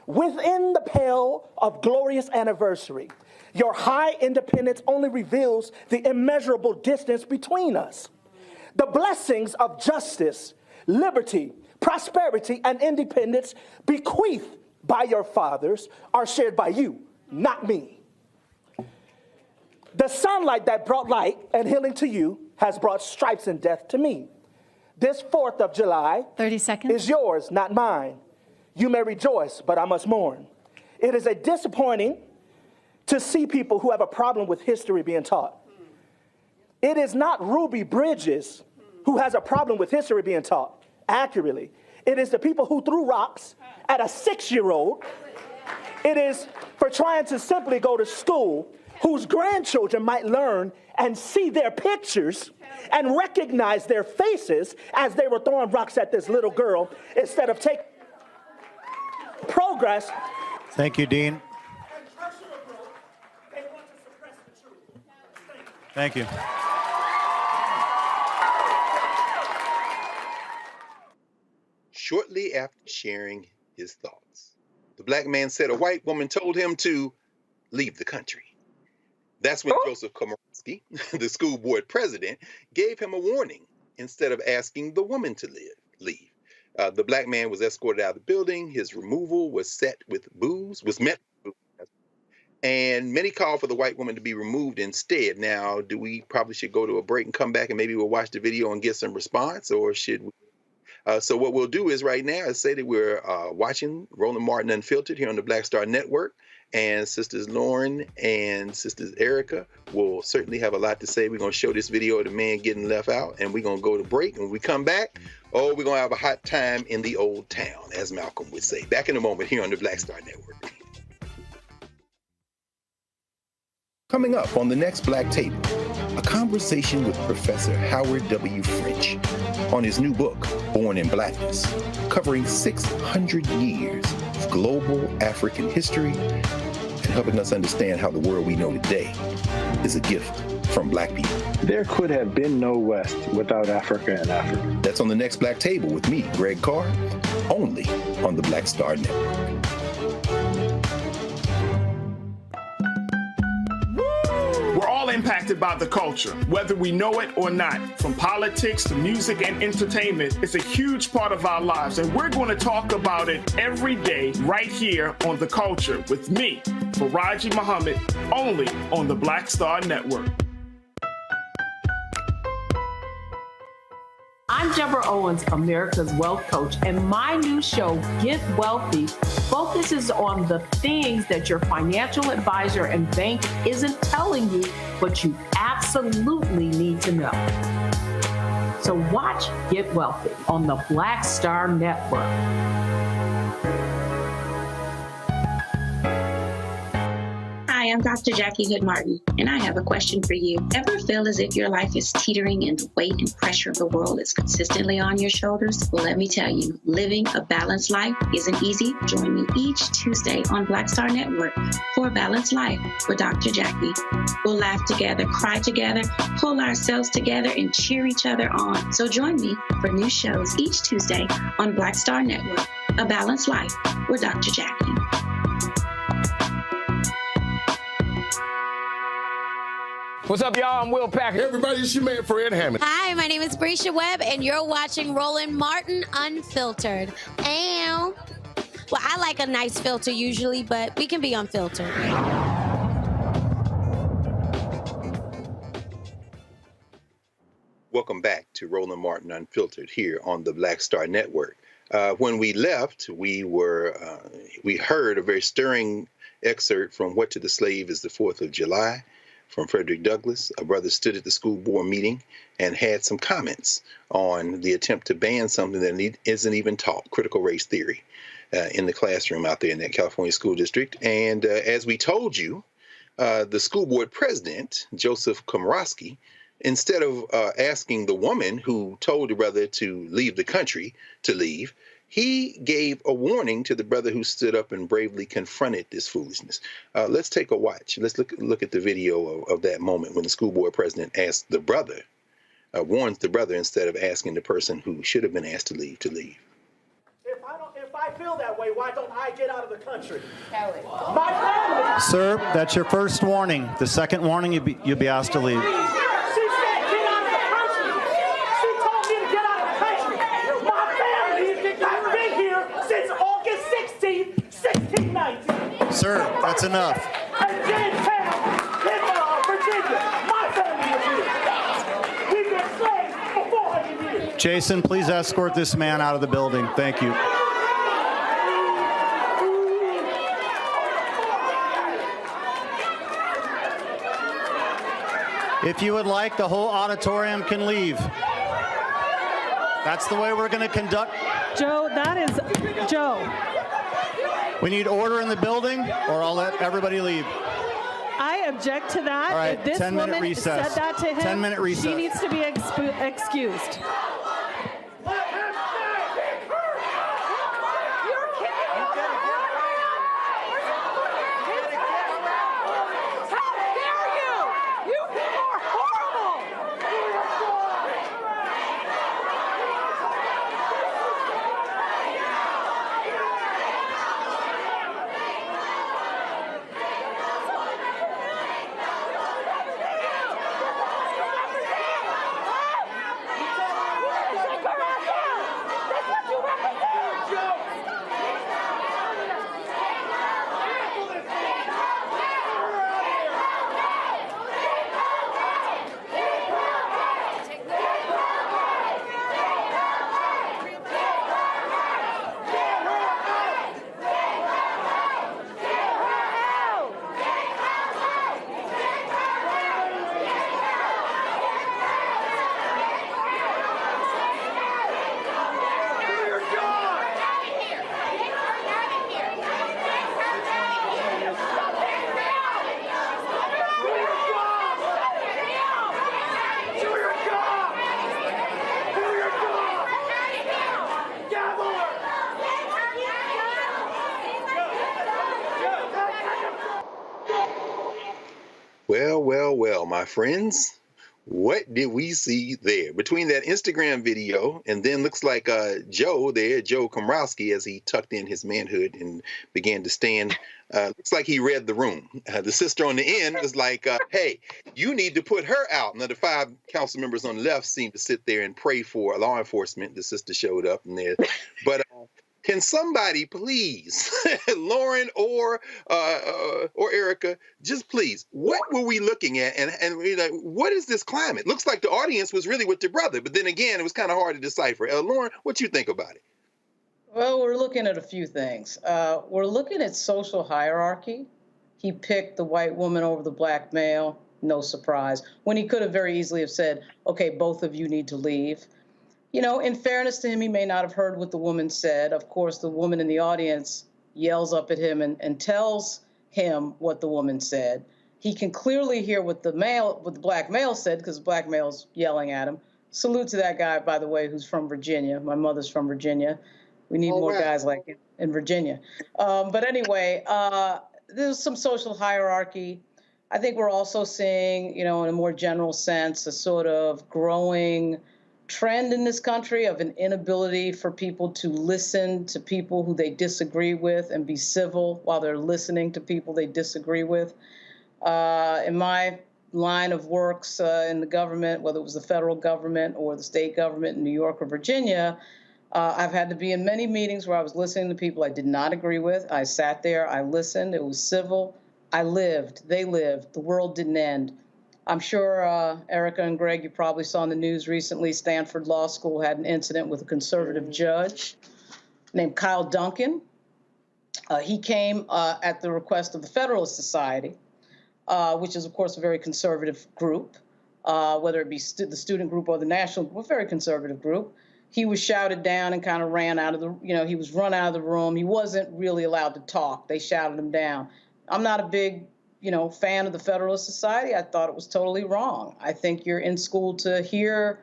within the pale of glorious anniversary. Your high independence only reveals the immeasurable distance between us. The blessings of justice, liberty, prosperity, and independence bequeathed by your fathers are shared by you, not me. The sunlight that brought light and healing to you has brought stripes and death to me. This 4th of July 30 seconds. Is yours, not mine. You may rejoice, but I must mourn. It is disappointing to see people who have a problem with history being taught. It is not Ruby Bridges who has a problem with history being taught accurately. It is the people who threw rocks at a 6-year-old. It is for trying to simply go to school whose grandchildren might learn and see their pictures and recognize their faces as they were throwing rocks at this little girl instead of taking progress. Thank you, Dean. Thank you. Shortly after sharing his thoughts, the Black man said a white woman told him to leave the country. That's when Joseph Komorowski, the school board president, gave him a warning instead of asking the woman to leave. The Black man was escorted out of the building. His removal was met with boos, and many called for the white woman to be removed instead. Now, do we probably should go to a break and come back and maybe we'll watch the video and get some response, or should we? So what we'll do is right now is say that we're watching Roland Martin Unfiltered here on the Black Star Network, and Sisters Lauren and Sisters Erica will certainly have a lot to say. We're going to show this video of the man getting left out, and we're going to go to break. And when we come back, we're going to have a hot time in the old town, as Malcolm would say. Back in a moment here on the Black Star Network. Coming up on the next Black Table, a conversation with Professor Howard W. French on his new book, Born in Blackness, covering 600 years of global African history and helping us understand how the world we know today is a gift from Black people. There could have been no West without Africa and Africa. That's on the next Black Table with me, Greg Carr, only on the Black Star Network. We're all impacted by the culture, whether we know it or not. From politics to music and entertainment, it's a huge part of our lives, and we're going to talk about it every day right here on The Culture with me, Faraji Muhammad, only on the Black Star Network. I'm Deborah Owens, America's Wealth Coach, and my new show, Get Wealthy, focuses on the things that your financial advisor and bank isn't telling you, but you absolutely need to know. So watch Get Wealthy on the Black Star Network. Hi, I'm Dr. Jackie Hood Martin, and I have a question for you. Ever feel as if your life is teetering and the weight and pressure of the world is consistently on your shoulders? Well, let me tell you, living a balanced life isn't easy. Join me each Tuesday on Black Star Network for A Balanced Life with Dr. Jackie. We'll laugh together, cry together, pull ourselves together, and cheer each other on. So join me for new shows each Tuesday on Black Star Network, A Balanced Life with Dr. Jackie. What's up, y'all? I'm Will Packer. Hey, everybody, it's your man, Fred Hammond. Hi, my name is Brescia Webb, and you're watching Roland Martin Unfiltered. Ow. Well, I like a nice filter usually, but we can be unfiltered. Welcome back to Roland Martin Unfiltered here on the Black Star Network. When we left, we heard a very stirring excerpt from What to the Slave is the 4th of July from Frederick Douglass. A brother stood at the school board meeting and had some comments on the attempt to ban something that isn't even taught, critical race theory, in the classroom out there in that California school district. And as we told you, the school board president, Joseph Komorowski, instead of asking the woman who told the brother to leave the country to leave, he gave a warning to the brother who stood up and bravely confronted this foolishness. Let's take a watch. Let's look at the video of that moment when the school board president asked the brother, warns the brother instead of asking the person who should have been asked to leave to leave. If I feel that way, why don't I get out of the country? My family. Sir, that's your first warning. The second warning, you'll be asked to leave. She said get out of the country. She told me to get out of the country. My family has been here since August 16th, 1619. Sir, that's enough. And Jamestown, in Virginia, my family is here. We've been slaves for 400 years. Jason, please escort this man out of the building. Thank you. If you would like, the whole auditorium can leave. That's the way we're going to conduct. Joe, that is Joe. We need order in the building, or I'll let everybody leave. I object to that. All right, if this 10-minute woman recess. said that to him, 10-minute recess. she needs to be excused. Well, my friends, what did we see there? Between that Instagram video and then looks like Joe there, Joe Komorowski, as he tucked in his manhood and began to stand, looks like he read the room. The sister on the end was like, hey, you need to put her out. Now, the 5 council members on the left seemed to sit there and pray for law enforcement. The sister showed up in there. But can somebody please, Lauren or Erica, just please, what were we looking at? And what is this climate? Looks like the audience was really with their brother, but then again, it was kind of hard to decipher. Lauren, what you think about it? Well, we're looking at a few things. We're looking at social hierarchy. He picked the white woman over the black male, no surprise, when he could have very easily have said, okay, both of you need to leave. You know, in fairness to him, he may not have heard what the woman said. Of course, the woman in the audience yells up at him and tells him what the woman said. He can clearly hear what the black male said because the black male's yelling at him. Salute to that guy, by the way, who's from Virginia. My mother's from Virginia. We need more guys like him in Virginia. But anyway, there's some social hierarchy. I think we're also seeing, you know, in a more general sense, a sort of growing trend in this country of an inability for people to listen to people who they disagree with and be civil while they're listening to people they disagree with. In my line of works in the government, whether it was the federal government or the state government in New York or Virginia, I've had to be in many meetings where I was listening to people I did not agree with. I sat there, I listened, it was civil. I lived, they lived, the world didn't end. I'm sure Erica and Greg, you probably saw in the news recently, Stanford Law School had an incident with a conservative judge named Kyle Duncan. He came at the request of the Federalist Society which is, of course, a very conservative group, whether it be the student group or the national group, a very conservative group. He was shouted down and kind of ran out of the, he was run out of the room. He wasn't really allowed to talk. They shouted him down. I'm not a big, fan of the Federalist Society. I thought it was totally wrong. I think you're in school to hear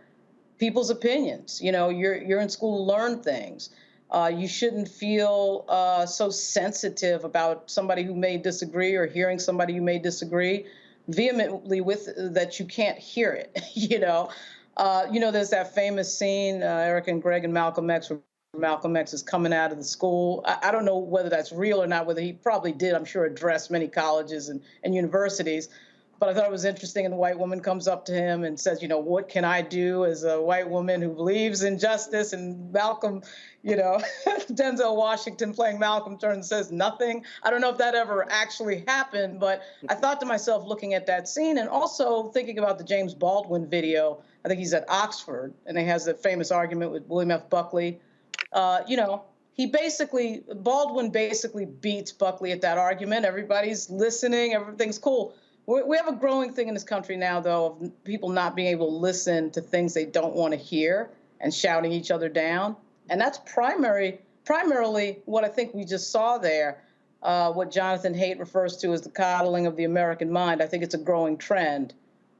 people's opinions. You're in school to learn things. You shouldn't feel so sensitive about somebody who may disagree or hearing somebody who may disagree vehemently with that you can't hear it. There's that famous scene, Eric and Greg and Malcolm X, where Malcolm X is coming out of the school. I don't know whether that's real or not, whether he probably did, I'm sure, address many colleges and universities. But I thought it was interesting, and the white woman comes up to him and says, what can I do as a white woman who believes in justice? And Malcolm, Denzel Washington playing Malcolm turns and says nothing. I don't know if that ever actually happened, but I thought to myself looking at that scene and also thinking about the James Baldwin video. I think he's at Oxford, and he has that famous argument with William F. Buckley. Baldwin basically beats Buckley at that argument. Everybody's listening. Everything's cool. We have a growing thing in this country now, though, of people not being able to listen to things they don't want to hear and shouting each other down. And that's primarily what I think we just saw there, what Jonathan Haidt refers to as the coddling of the American mind. I think it's a growing trend.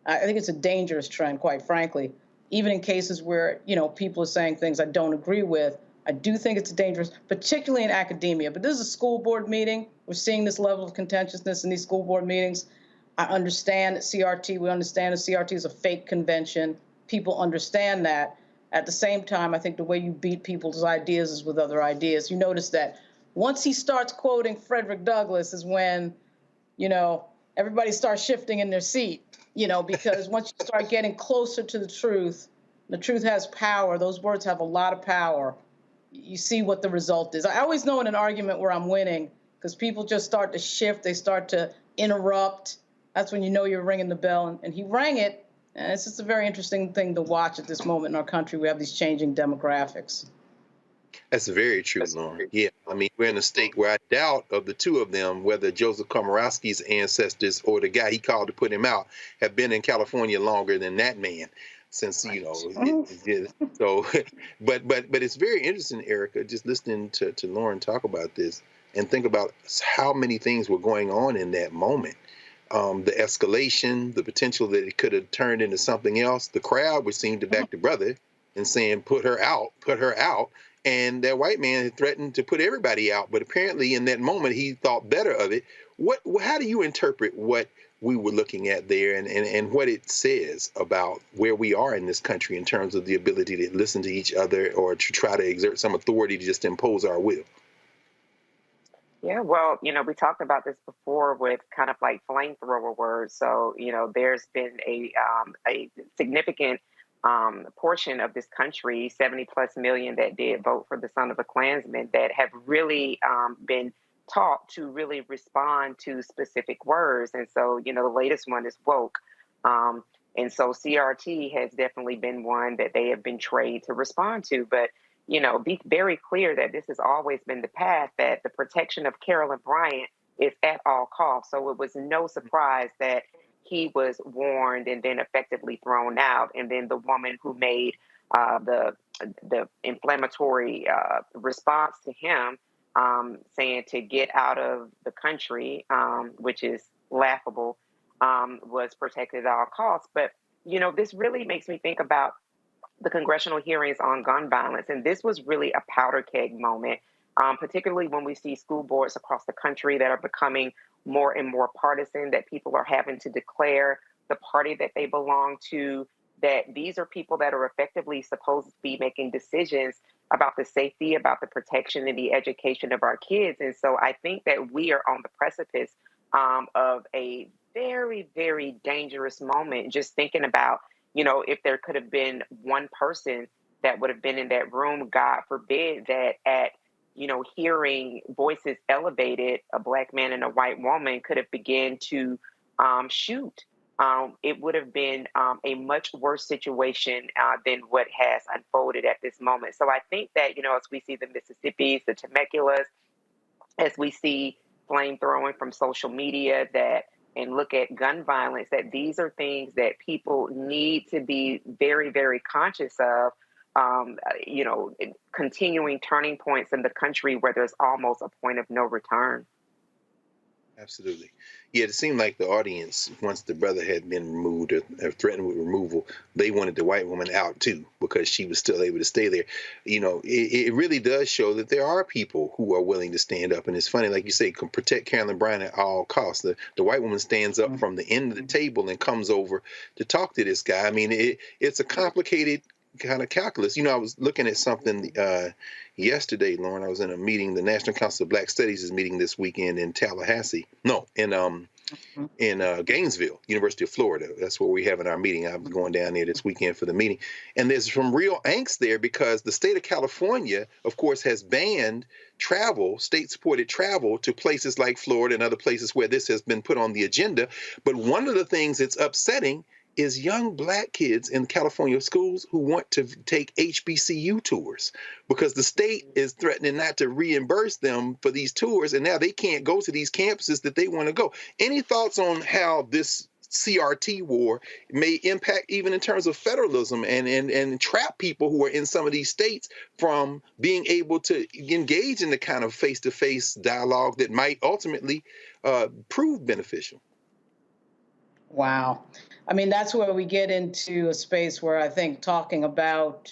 I think it's a dangerous trend, quite frankly. Even in cases where, people are saying things I don't agree with, I do think it's dangerous, particularly in academia. But this is a school board meeting. We're seeing this level of contentiousness in these school board meetings. I understand that we understand that CRT is a fake convention. People understand that. At the same time, I think the way you beat people's ideas is with other ideas. You notice that once he starts quoting Frederick Douglass is when, everybody starts shifting in their seat, because once you start getting closer to the truth has power. Those words have a lot of power. You see what the result is. I always know in an argument where I'm winning because people just start to shift. They start to interrupt. That's when you know you're ringing the bell, and he rang it. And it's just a very interesting thing to watch at this moment in our country. We have these changing demographics. That's very true, Lauren. Yeah, we're in a state where I doubt of the two of them whether Joseph Komorowski's ancestors or the guy he called to put him out have been in California longer than that man. Since but it's very interesting, Erica, just listening to Lauren talk about this and think about how many things were going on in that moment. The escalation, the potential that it could have turned into something else. The crowd was seeing to back the brother and saying, put her out. And that white man had threatened to put everybody out. But apparently in that moment, he thought better of it. How do you interpret what we were looking at there and what it says about where we are in this country in terms of the ability to listen to each other or to try to exert some authority to just impose our will? Yeah, well, we talked about this before with kind of like flamethrower words. So, there's been a significant portion of this country, 70 plus million that did vote for the son of a Klansman, that have really been taught to really respond to specific words. And so, the latest one is woke. And so CRT has definitely been one that they have been trained to respond to. But be very clear that this has always been the path, that the protection of Carolyn Bryant is at all costs. So it was no surprise that he was warned and then effectively thrown out. And then the woman who made the inflammatory response to him, saying to get out of the country, which is laughable, was protected at all costs. But, this really makes me think about the congressional hearings on gun violence. And this was really a powder keg moment, particularly when we see school boards across the country that are becoming more and more partisan, that people are having to declare the party that they belong to, that these are people that are effectively supposed to be making decisions about the safety, about the protection and the education of our kids. And so I think that we are on the precipice of a very, very dangerous moment, just thinking about, if there could have been one person that would have been in that room, God forbid that at, hearing voices elevated, a black man and a white woman could have begun to shoot. It would have been a much worse situation than what has unfolded at this moment. So I think that, as we see the Mississippis, the Temecula's, as we see flamethrowing from social media, that and look at gun violence, that these are things that people need to be very, very conscious of, continuing turning points in the country where there's almost a point of no return. Absolutely. Yeah, it seemed like the audience, once the brother had been removed or threatened with removal, they wanted the white woman out too because she was still able to stay there. It really does show that there are people who are willing to stand up. And it's funny, like you say, protect Carolyn Bryant at all costs. The white woman stands up from the end of the table and comes over to talk to this guy. I mean, it's a complicated kind of calculus. I was looking at something yesterday, Lauren. I was in a meeting. The National Council of Black Studies is meeting this weekend in Tallahassee. No, in Gainesville, University of Florida. That's where we having our meeting. I'm going down there this weekend for the meeting. And there's some real angst there because the state of California, of course, has banned travel, state-supported travel to places like Florida and other places where this has been put on the agenda. But one of the things that's upsetting is young Black kids in California schools who want to take HBCU tours because the state is threatening not to reimburse them for these tours, and now they can't go to these campuses that they want to go. Any thoughts on how this CRT war may impact even in terms of federalism and trap people who are in some of these states from being able to engage in the kind of face-to-face dialogue that might ultimately prove beneficial? Wow. I mean, that's where we get into a space where I think talking about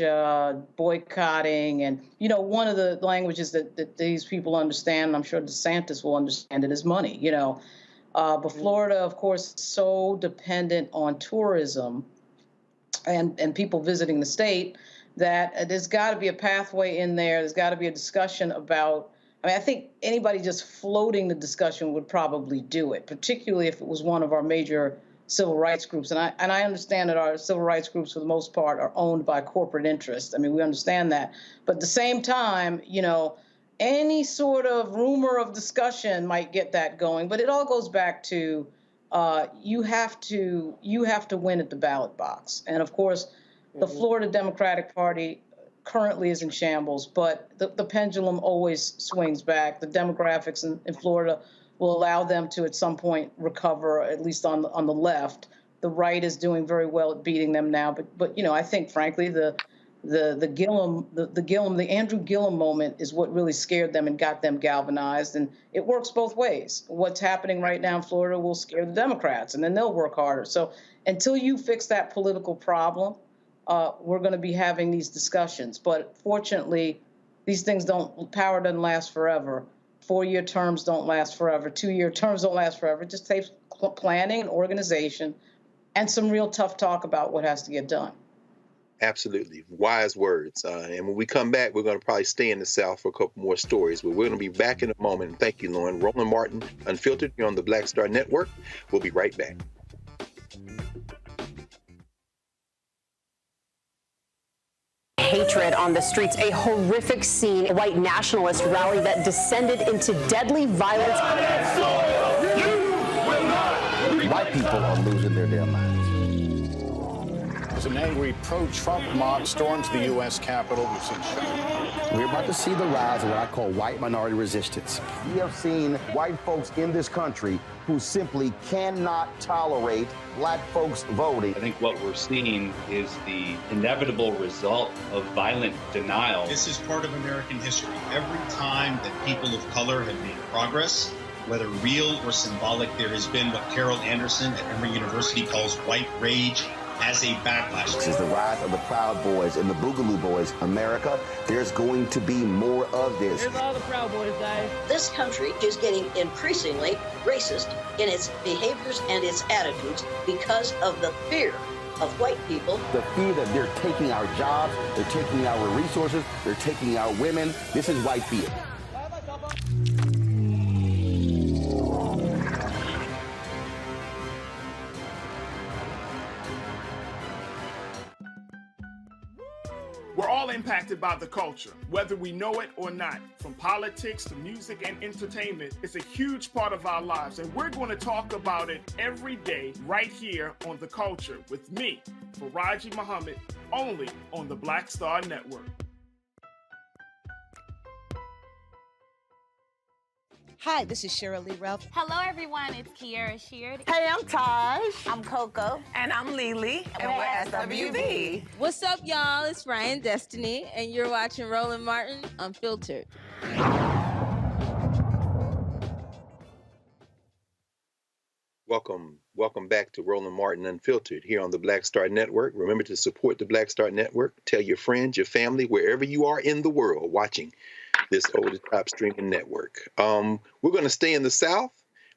boycotting and, one of the languages that these people understand, and I'm sure DeSantis will understand it, is money, But Florida, of course, is so dependent on tourism and people visiting the state that there's got to be a pathway in there. There's got to be a discussion about, I think anybody just floating the discussion would probably do it, particularly if it was one of our major civil rights groups. And I understand that our civil rights groups, for the most part, are owned by corporate interests. I mean, we understand that. But at the same time, any sort of rumor of discussion might get that going. But it all goes back to you have to win at the ballot box. And of course, the Florida Democratic Party currently is in shambles, but the pendulum always swings back. The demographics in Florida will allow them to, at some point, recover, at least on the left. The right is doing very well at beating them now, but I think, frankly, the Andrew Gillum moment is what really scared them and got them galvanized, and it works both ways. What's happening right now in Florida will scare the Democrats, and then they'll work harder. So until you fix that political problem, we're going to be having these discussions. But fortunately, these things power doesn't last forever. 4-year terms don't last forever. 2-year terms don't last forever. It just takes planning and organization and some real tough talk about what has to get done. Absolutely. Wise words. And when we come back, we're going to probably stay in the South for a couple more stories, but we're going to be back in a moment. Thank you, Lauren. Roland Martin, Unfiltered, here on the Black Star Network. We'll be right back. Hatred on the streets, a horrific scene, a white nationalist rally that descended into deadly violence. White people are losing their damn minds. As an angry pro-Trump mob storms the U.S. Capitol, we're about to see the rise of what I call white minority resistance. We have seen white folks in this country who simply cannot tolerate black folks voting. I think what we're seeing is the inevitable result of violent denial. This is part of American history. Every time that people of color have made progress, whether real or symbolic, there has been what Carol Anderson at Emory University calls white rage as a backlash. This is the rise of the Proud Boys and the Boogaloo Boys. America, there's going to be more of this. Here's all the Proud Boys, guys. This country is getting increasingly racist in its behaviors and its attitudes because of the fear of white people. The fear that they're taking our jobs, they're taking our resources, they're taking our women. This is white fear. We're all impacted by the culture, whether we know it or not. From politics to music and entertainment, it's a huge part of our lives, and we're going to talk about it every day right here on The Culture with me, Faraji Muhammad, only on the Black Star Network. Hi, this is Cheryl Lee Ralph. Hello, everyone. It's Kiara Sheard. Hey, I'm Taj. I'm Coco. And I'm Lily. And we're SWV. What's up, y'all? It's Ryan Destiny, and you're watching Roland Martin Unfiltered. Welcome back to Roland Martin Unfiltered here on the Black Star Network. Remember to support the Black Star Network. Tell your friends, your family, wherever you are in the world watching this over-the-top streaming network. We're going to stay in the South.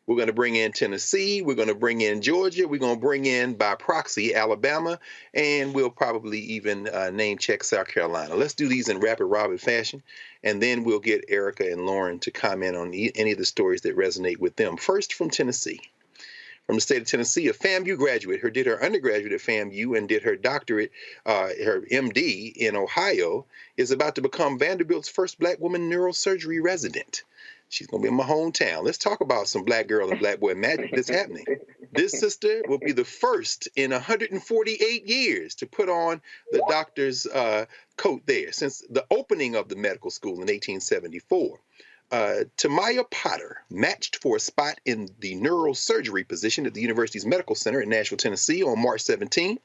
We're going to bring in Tennessee. We're going to bring in Georgia. We're going to bring in, by proxy, Alabama. And we'll probably even name check South Carolina. Let's do these in rapid robin fashion. And then we'll get Erica and Lauren to comment on any of the stories that resonate with them. First, from Tennessee. From the state of Tennessee, a FAMU graduate who did her undergraduate at FAMU and did her doctorate, her MD in Ohio, is about to become Vanderbilt's first Black woman neurosurgery resident. She's going to be in my hometown. Let's talk about some Black girl and Black boy magic that's happening. This sister will be the first in 148 years to put on the doctor's coat there since the opening of the medical school in 1874. Tamaya Potter matched for a spot in the neurosurgery position at the university's medical center in Nashville, Tennessee on March 17.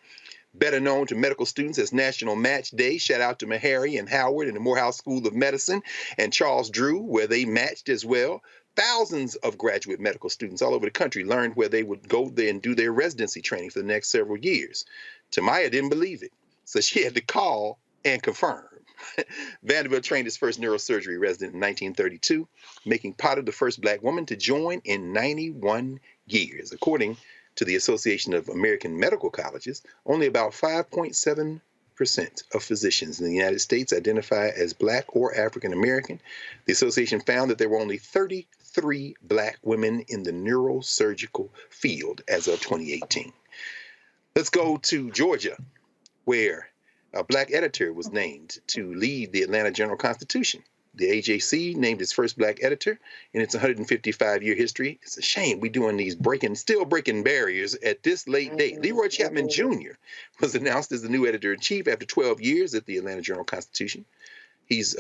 Better known to medical students as National Match Day. Shout out to Meharry and Howard and the Morehouse School of Medicine and Charles Drew, where they matched as well. Thousands of graduate medical students all over the country learned where they would go there and do their residency training for the next several years. Tamaya didn't believe it, so she had to call and confirm. Vanderbilt trained his first neurosurgery resident in 1932, making Potter the first Black woman to join in 91 years. According to the Association of American Medical Colleges, only about 5.7% of physicians in the United States identify as Black or African American. The association found that there were only 33 Black women in the neurosurgical field as of 2018. Let's go to Georgia, where a Black editor was named to lead the Atlanta Journal-Constitution. The AJC named its first Black editor in its 155-year history. It's a shame we're doing these still breaking barriers at this late date. Leroy Chapman Jr. was announced as the new editor-in-chief after 12 years at the Atlanta Journal-Constitution. He's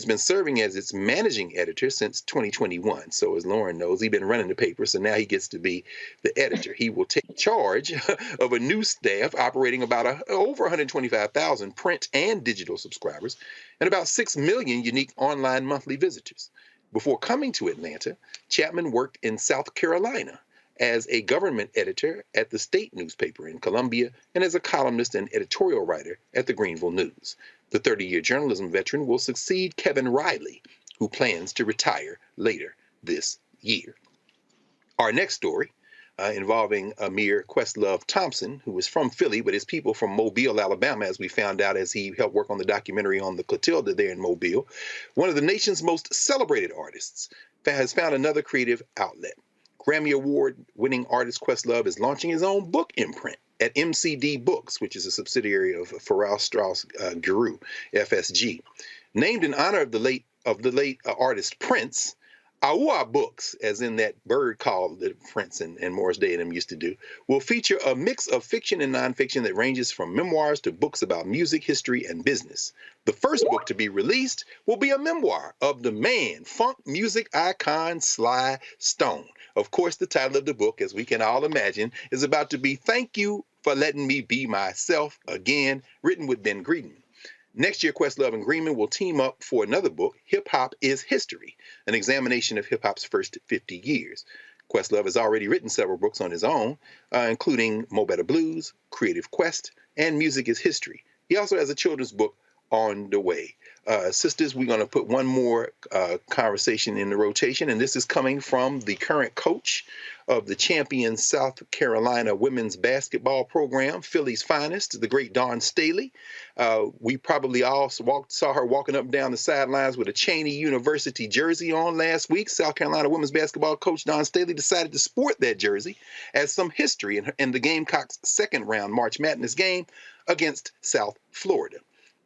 been serving as its managing editor since 2021. So as Lauren knows, he's been running the paper, so now he gets to be the editor. He will take charge of a new staff operating about over 125,000 print and digital subscribers and about 6 million unique online monthly visitors. Before coming to Atlanta, Chapman worked in South Carolina as a government editor at the state newspaper in Columbia and as a columnist and editorial writer at the Greenville News. The 30-year journalism veteran will succeed Kevin Riley, who plans to retire later this year. Our next story involving Amir Questlove Thompson, who is from Philly, but his people from Mobile, Alabama, as we found out as he helped work on the documentary on the Clotilda there in Mobile. One of the nation's most celebrated artists has found another creative outlet. Grammy Award-winning artist Questlove is launching his own book imprint at MCD Books, which is a subsidiary of Farrar Straus Giroux, FSG. Named in honor of the late artist Prince, Aua Books, as in that bird call that Prince and Morris Day and them used to do, will feature a mix of fiction and nonfiction that ranges from memoirs to books about music, history, and business. The first book to be released will be a memoir of the man, funk music icon Sly Stone. Of course, the title of the book, as we can all imagine, is about to be Thank You for Letting Me Be Myself Again, written with Ben Greedon. Next year, Questlove and Greenman will team up for another book, Hip Hop is History, an examination of hip hop's first 50 years. Questlove has already written several books on his own, including Mo Better Blues, Creative Quest, and Music is History. He also has a children's book on the way. Sisters, we're going to put one more conversation in the rotation, and this is coming from the current coach of the champion South Carolina women's basketball program, Philly's finest, the great Dawn Staley. We probably all saw her walking up and down the sidelines with a Cheney University jersey on last week. South Carolina women's basketball coach Dawn Staley decided to sport that jersey as some history in the Gamecocks' second-round March Madness game against South Florida.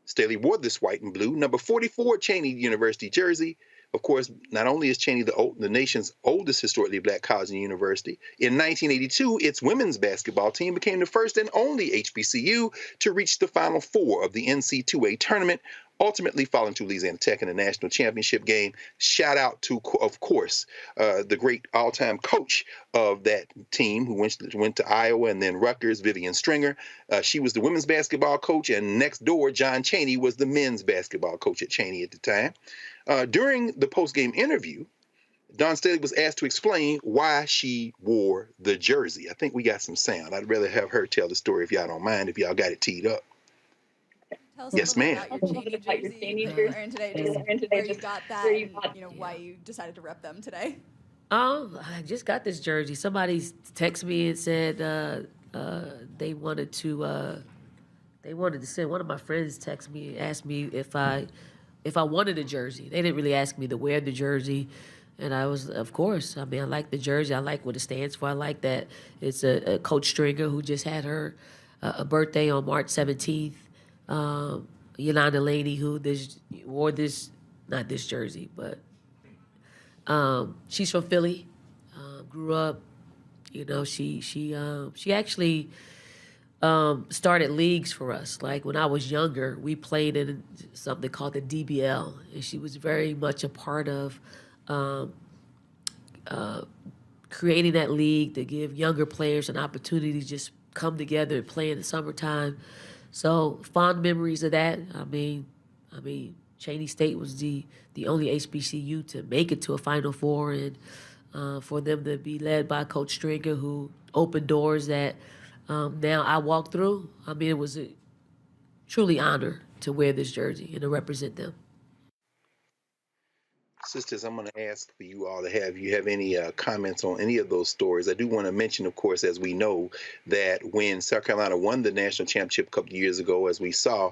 Staley wore this white and blue, number 44 Cheney University jersey. Of course, not only is Cheney the nation's oldest historically Black college and university, in 1982, its women's basketball team became the first and only HBCU to reach the Final Four of the NC2A tournament ultimately falling to Louisiana Tech in the national championship game. Shout out to, of course, the great all-time coach of that team who went to Iowa and then Rutgers, Vivian Stringer. She was the women's basketball coach, and next door, John Chaney was the men's basketball coach at Chaney at the time. During the post-game interview, Dawn Staley was asked to explain why she wore the jersey. I think we got some sound. I'd rather have her tell the story if y'all don't mind, if y'all got it teed up. Tell us Yes, a little ma'am. bit about your Cheney jersey you're wearing today, just where you got that, and why you decided to rep them today. I just got this jersey. Somebody texted me and said they wanted to send. One of my friends texted me and asked me if I wanted a jersey. They didn't really ask me to wear the jersey. And I was, of course. I mean, I like the jersey. I like what it stands for. I like that it's a Coach Stringer who just had her a birthday on March 17th. Yolanda Laney, who wore this, not this jersey, but she's from Philly. Grew up, you know. She actually started leagues for us. Like when I was younger, we played in something called the DBL, and she was very much a part of creating that league to give younger players an opportunity to just come together and play in the summertime. So fond memories of that. I mean, Chaney State was the only HBCU to make it to a Final Four, and for them to be led by Coach Stringer, who opened doors that now I walk through. I mean, it was a truly honor to wear this jersey and to represent them. Sisters, I'm going to ask for you all to have any comments on any of those stories. I do want to mention, of course, as we know, that when South Carolina won the national championship a couple of years ago, as we saw,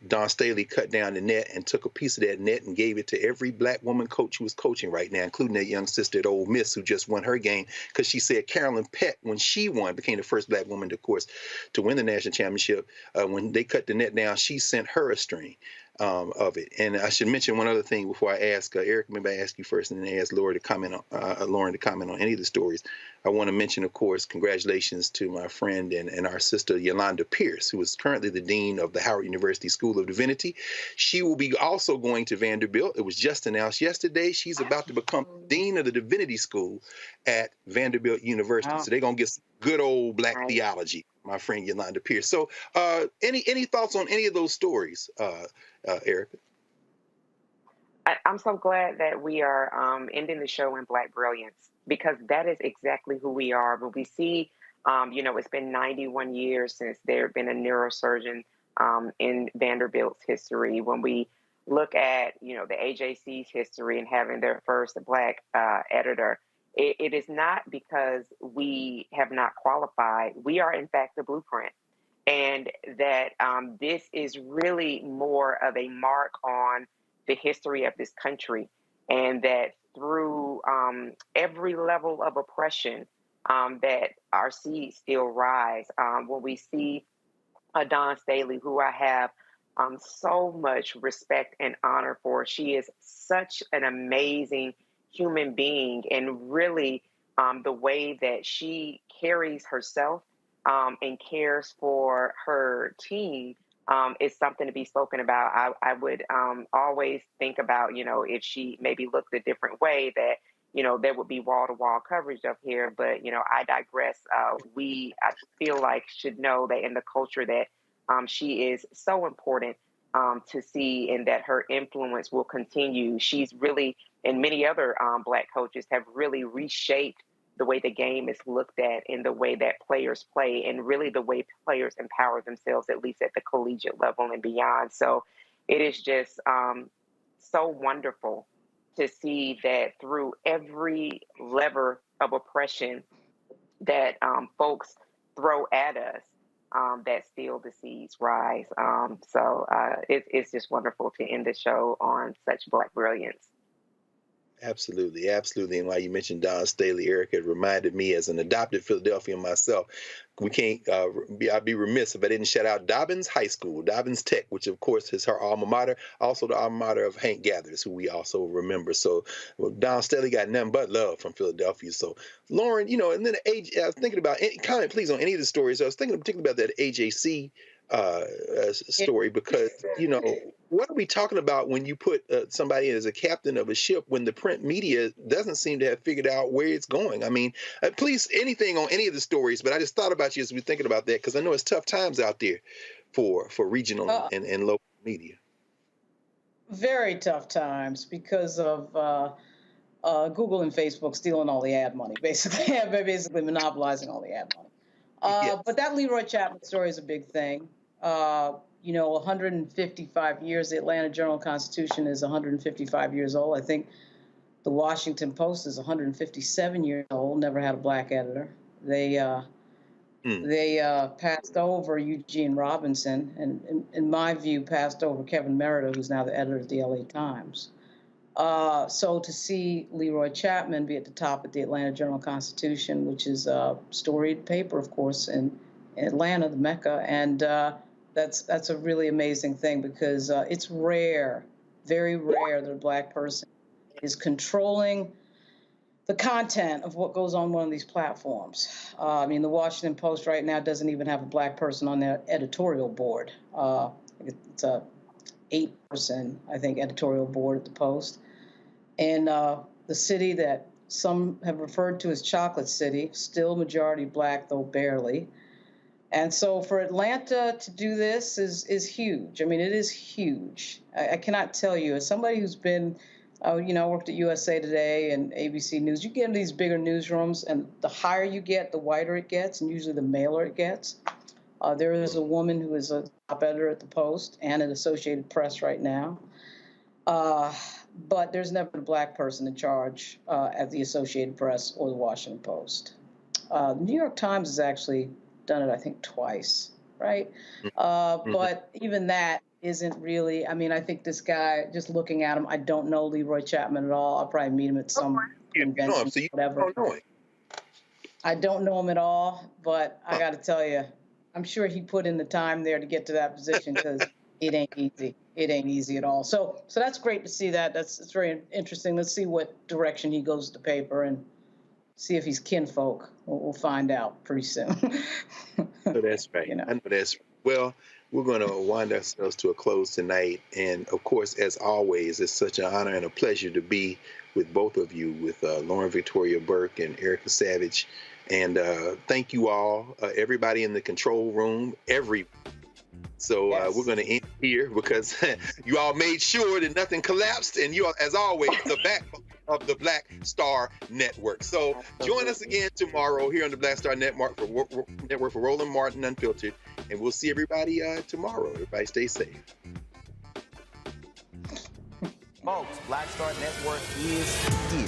Dawn Staley cut down the net and took a piece of that net and gave it to every black woman coach who was coaching right now, including that young sister at Ole Miss who just won her game, because she said Carolyn Peck, when she won, became the first black woman, of course, to win the national championship. When they cut the net down, she sent her a string of it. And I should mention one other thing before I ask Eric. Maybe I ask you first, and then ask Lauren to comment on any of the stories. I want to mention, of course, congratulations to my friend and our sister Yolanda Pierce, who is currently the dean of the Howard University School of Divinity. She will be also going to Vanderbilt. It was just announced yesterday. She's about to become dean of the Divinity School at Vanderbilt University. So they're gonna get some good old black theology, my friend Yolanda Pierce. So, any thoughts on any of those stories, Erica? I'm so glad that we are ending the show in Black brilliance, because that is exactly who we are. But we see, it's been 91 years since there had been a neurosurgeon in Vanderbilt's history. When we look at, the AJC's history and having their first Black editor, it is not because we have not qualified. We are, in fact, the blueprint. And that this is really more of a mark on the history of this country, and that through every level of oppression, that our seeds still rise. When we see Dawn Staley, who I have so much respect and honor for, she is such an amazing human being, and really the way that she carries herself and cares for her team is something to be spoken about. I would always think about, if she maybe looked a different way, that, there would be wall-to-wall coverage up here. But, I digress. I feel like should know that in the culture that she is so important to see, and that her influence will continue. She's really, and many other Black coaches have really reshaped the way the game is looked at, and the way that players play, and really the way players empower themselves, at least at the collegiate level and beyond. So it is just so wonderful to see that through every lever of oppression that folks throw at us, that still the seeds rise. It's just wonderful to end the show on such Black brilliance. Absolutely, absolutely. And while you mentioned Dawn Staley, Erica, it reminded me, as an adopted Philadelphian myself, we can't, I'd be remiss if I didn't shout out Dobbins High School, Dobbins Tech, which of course is her alma mater, also the alma mater of Hank Gathers, who we also remember. So Dawn Staley got nothing but love from Philadelphia. So Lauren, and then I was thinking about, comment please on any of the stories. I was thinking particularly about that AJC story, because, you know, what are we talking about when you put somebody in as a captain of a ship when the print media doesn't seem to have figured out where it's going? I mean, please, anything on any of the stories, but I just thought about you as we were thinking about that, because I know it's tough times out there for regional and local media. Very tough times because of Google and Facebook stealing all the ad money, basically monopolizing all the ad money. But that Leroy Chapman story is a big thing. You know, 155 years, the Atlanta Journal-Constitution is 155 years old. I think the Washington Post is 157 years old, never had a black editor. They passed over Eugene Robinson, and in my view, passed over Kevin Merida, who's now the editor of the LA Times. So to see Leroy Chapman be at the top of the Atlanta Journal-Constitution, which is a storied paper, of course, in Atlanta, the Mecca, and that's a really amazing thing, because it's rare, very rare, that a black person is controlling the content of what goes on one of these platforms. I mean, the Washington Post right now doesn't even have a black person on their editorial board. It's a 8-person, I think, editorial board at the Post. And the city that some have referred to as Chocolate City, still majority black, though barely. And so for Atlanta to do this is huge. I mean, it is huge. I cannot tell you, as somebody who's been, you know, I worked at USA Today and ABC News, you get in these bigger newsrooms, and the higher you get, the whiter it gets, and usually the maler it gets. There is a woman who is a top editor at the Post and at Associated Press right now. But there's never been a black person in charge at the Associated Press or the Washington Post. The New York Times has actually done it, I think, twice, right? But even that isn't really, I mean, I think this guy, just looking at him, I don't know Leroy Chapman at all. I'll probably meet him at some convention, whatever. I don't know him at all, but I got to tell you, I'm sure he put in the time there to get to that position, because it ain't easy. It ain't easy at all. So that's great to see that. It's very interesting. Let's see what direction he goes to the paper and see if he's kinfolk. We'll find out pretty soon. So that's right. You know. I know that's well. We're going to wind ourselves to a close tonight, and of course, as always, it's such an honor and a pleasure to be with both of you, with Lauren Victoria Burke and Erica Savage. And thank you all, everybody in the control room, So we're going to end here, because you all made sure that nothing collapsed, and you are, as always, the backbone of the Black Star Network. So join us again tomorrow here on the Black Star Network for Roland Martin Unfiltered, and we'll see everybody tomorrow. Everybody stay safe. Folks, Black Star Network is here.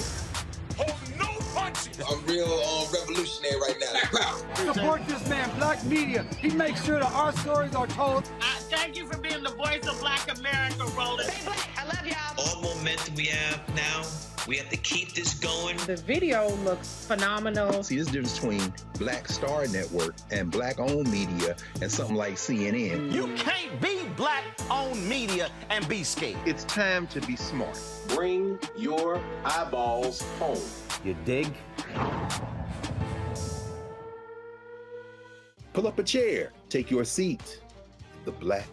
Hold no punches. I'm real revolutionary right now. Support this man, Black Media. He makes sure that our stories are told. Thank you for being the voice of Black America, Roland. Stay black. I love y'all. All momentum we have now, we have to keep this going. The video looks phenomenal. See, this difference between Black Star Network and black-owned media and something like CNN. You can't be black-owned media and be scared. It's time to be smart. Bring your eyeballs home. You dig? Pull up a chair. Take your seat. The Black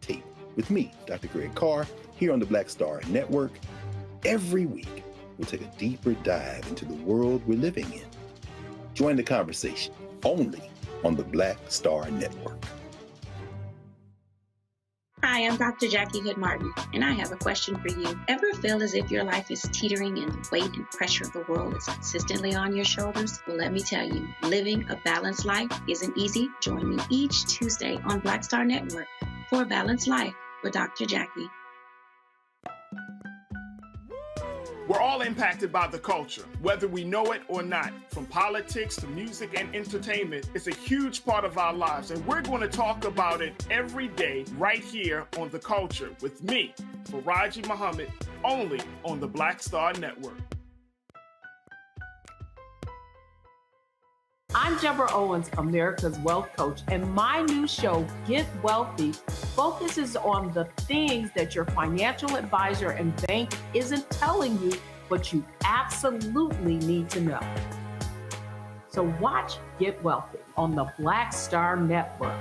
Tape with me, Dr. Greg Carr, here on the Black Star Network. Every week, we'll take a deeper dive into the world we're living in. Join the conversation only on the Black Star Network. Hi, I'm Dr. Jackie Hood Martin, and I have a question for you. Ever feel as if your life is teetering and the weight and pressure of the world is consistently on your shoulders? Well, let me tell you, living a balanced life isn't easy. Join me each Tuesday on Black Star Network for A Balanced Life with Dr. Jackie. We're all impacted by the culture, whether we know it or not. From politics to music and entertainment, it's a huge part of our lives, and we're going to talk about it every day right here on The Culture with me, Faraji Muhammad, only on the Black Star Network. I'm Deborah Owens, America's Wealth Coach, and my new show, Get Wealthy, focuses on the things that your financial advisor and bank isn't telling you, but you absolutely need to know. So watch Get Wealthy on the Black Star Network.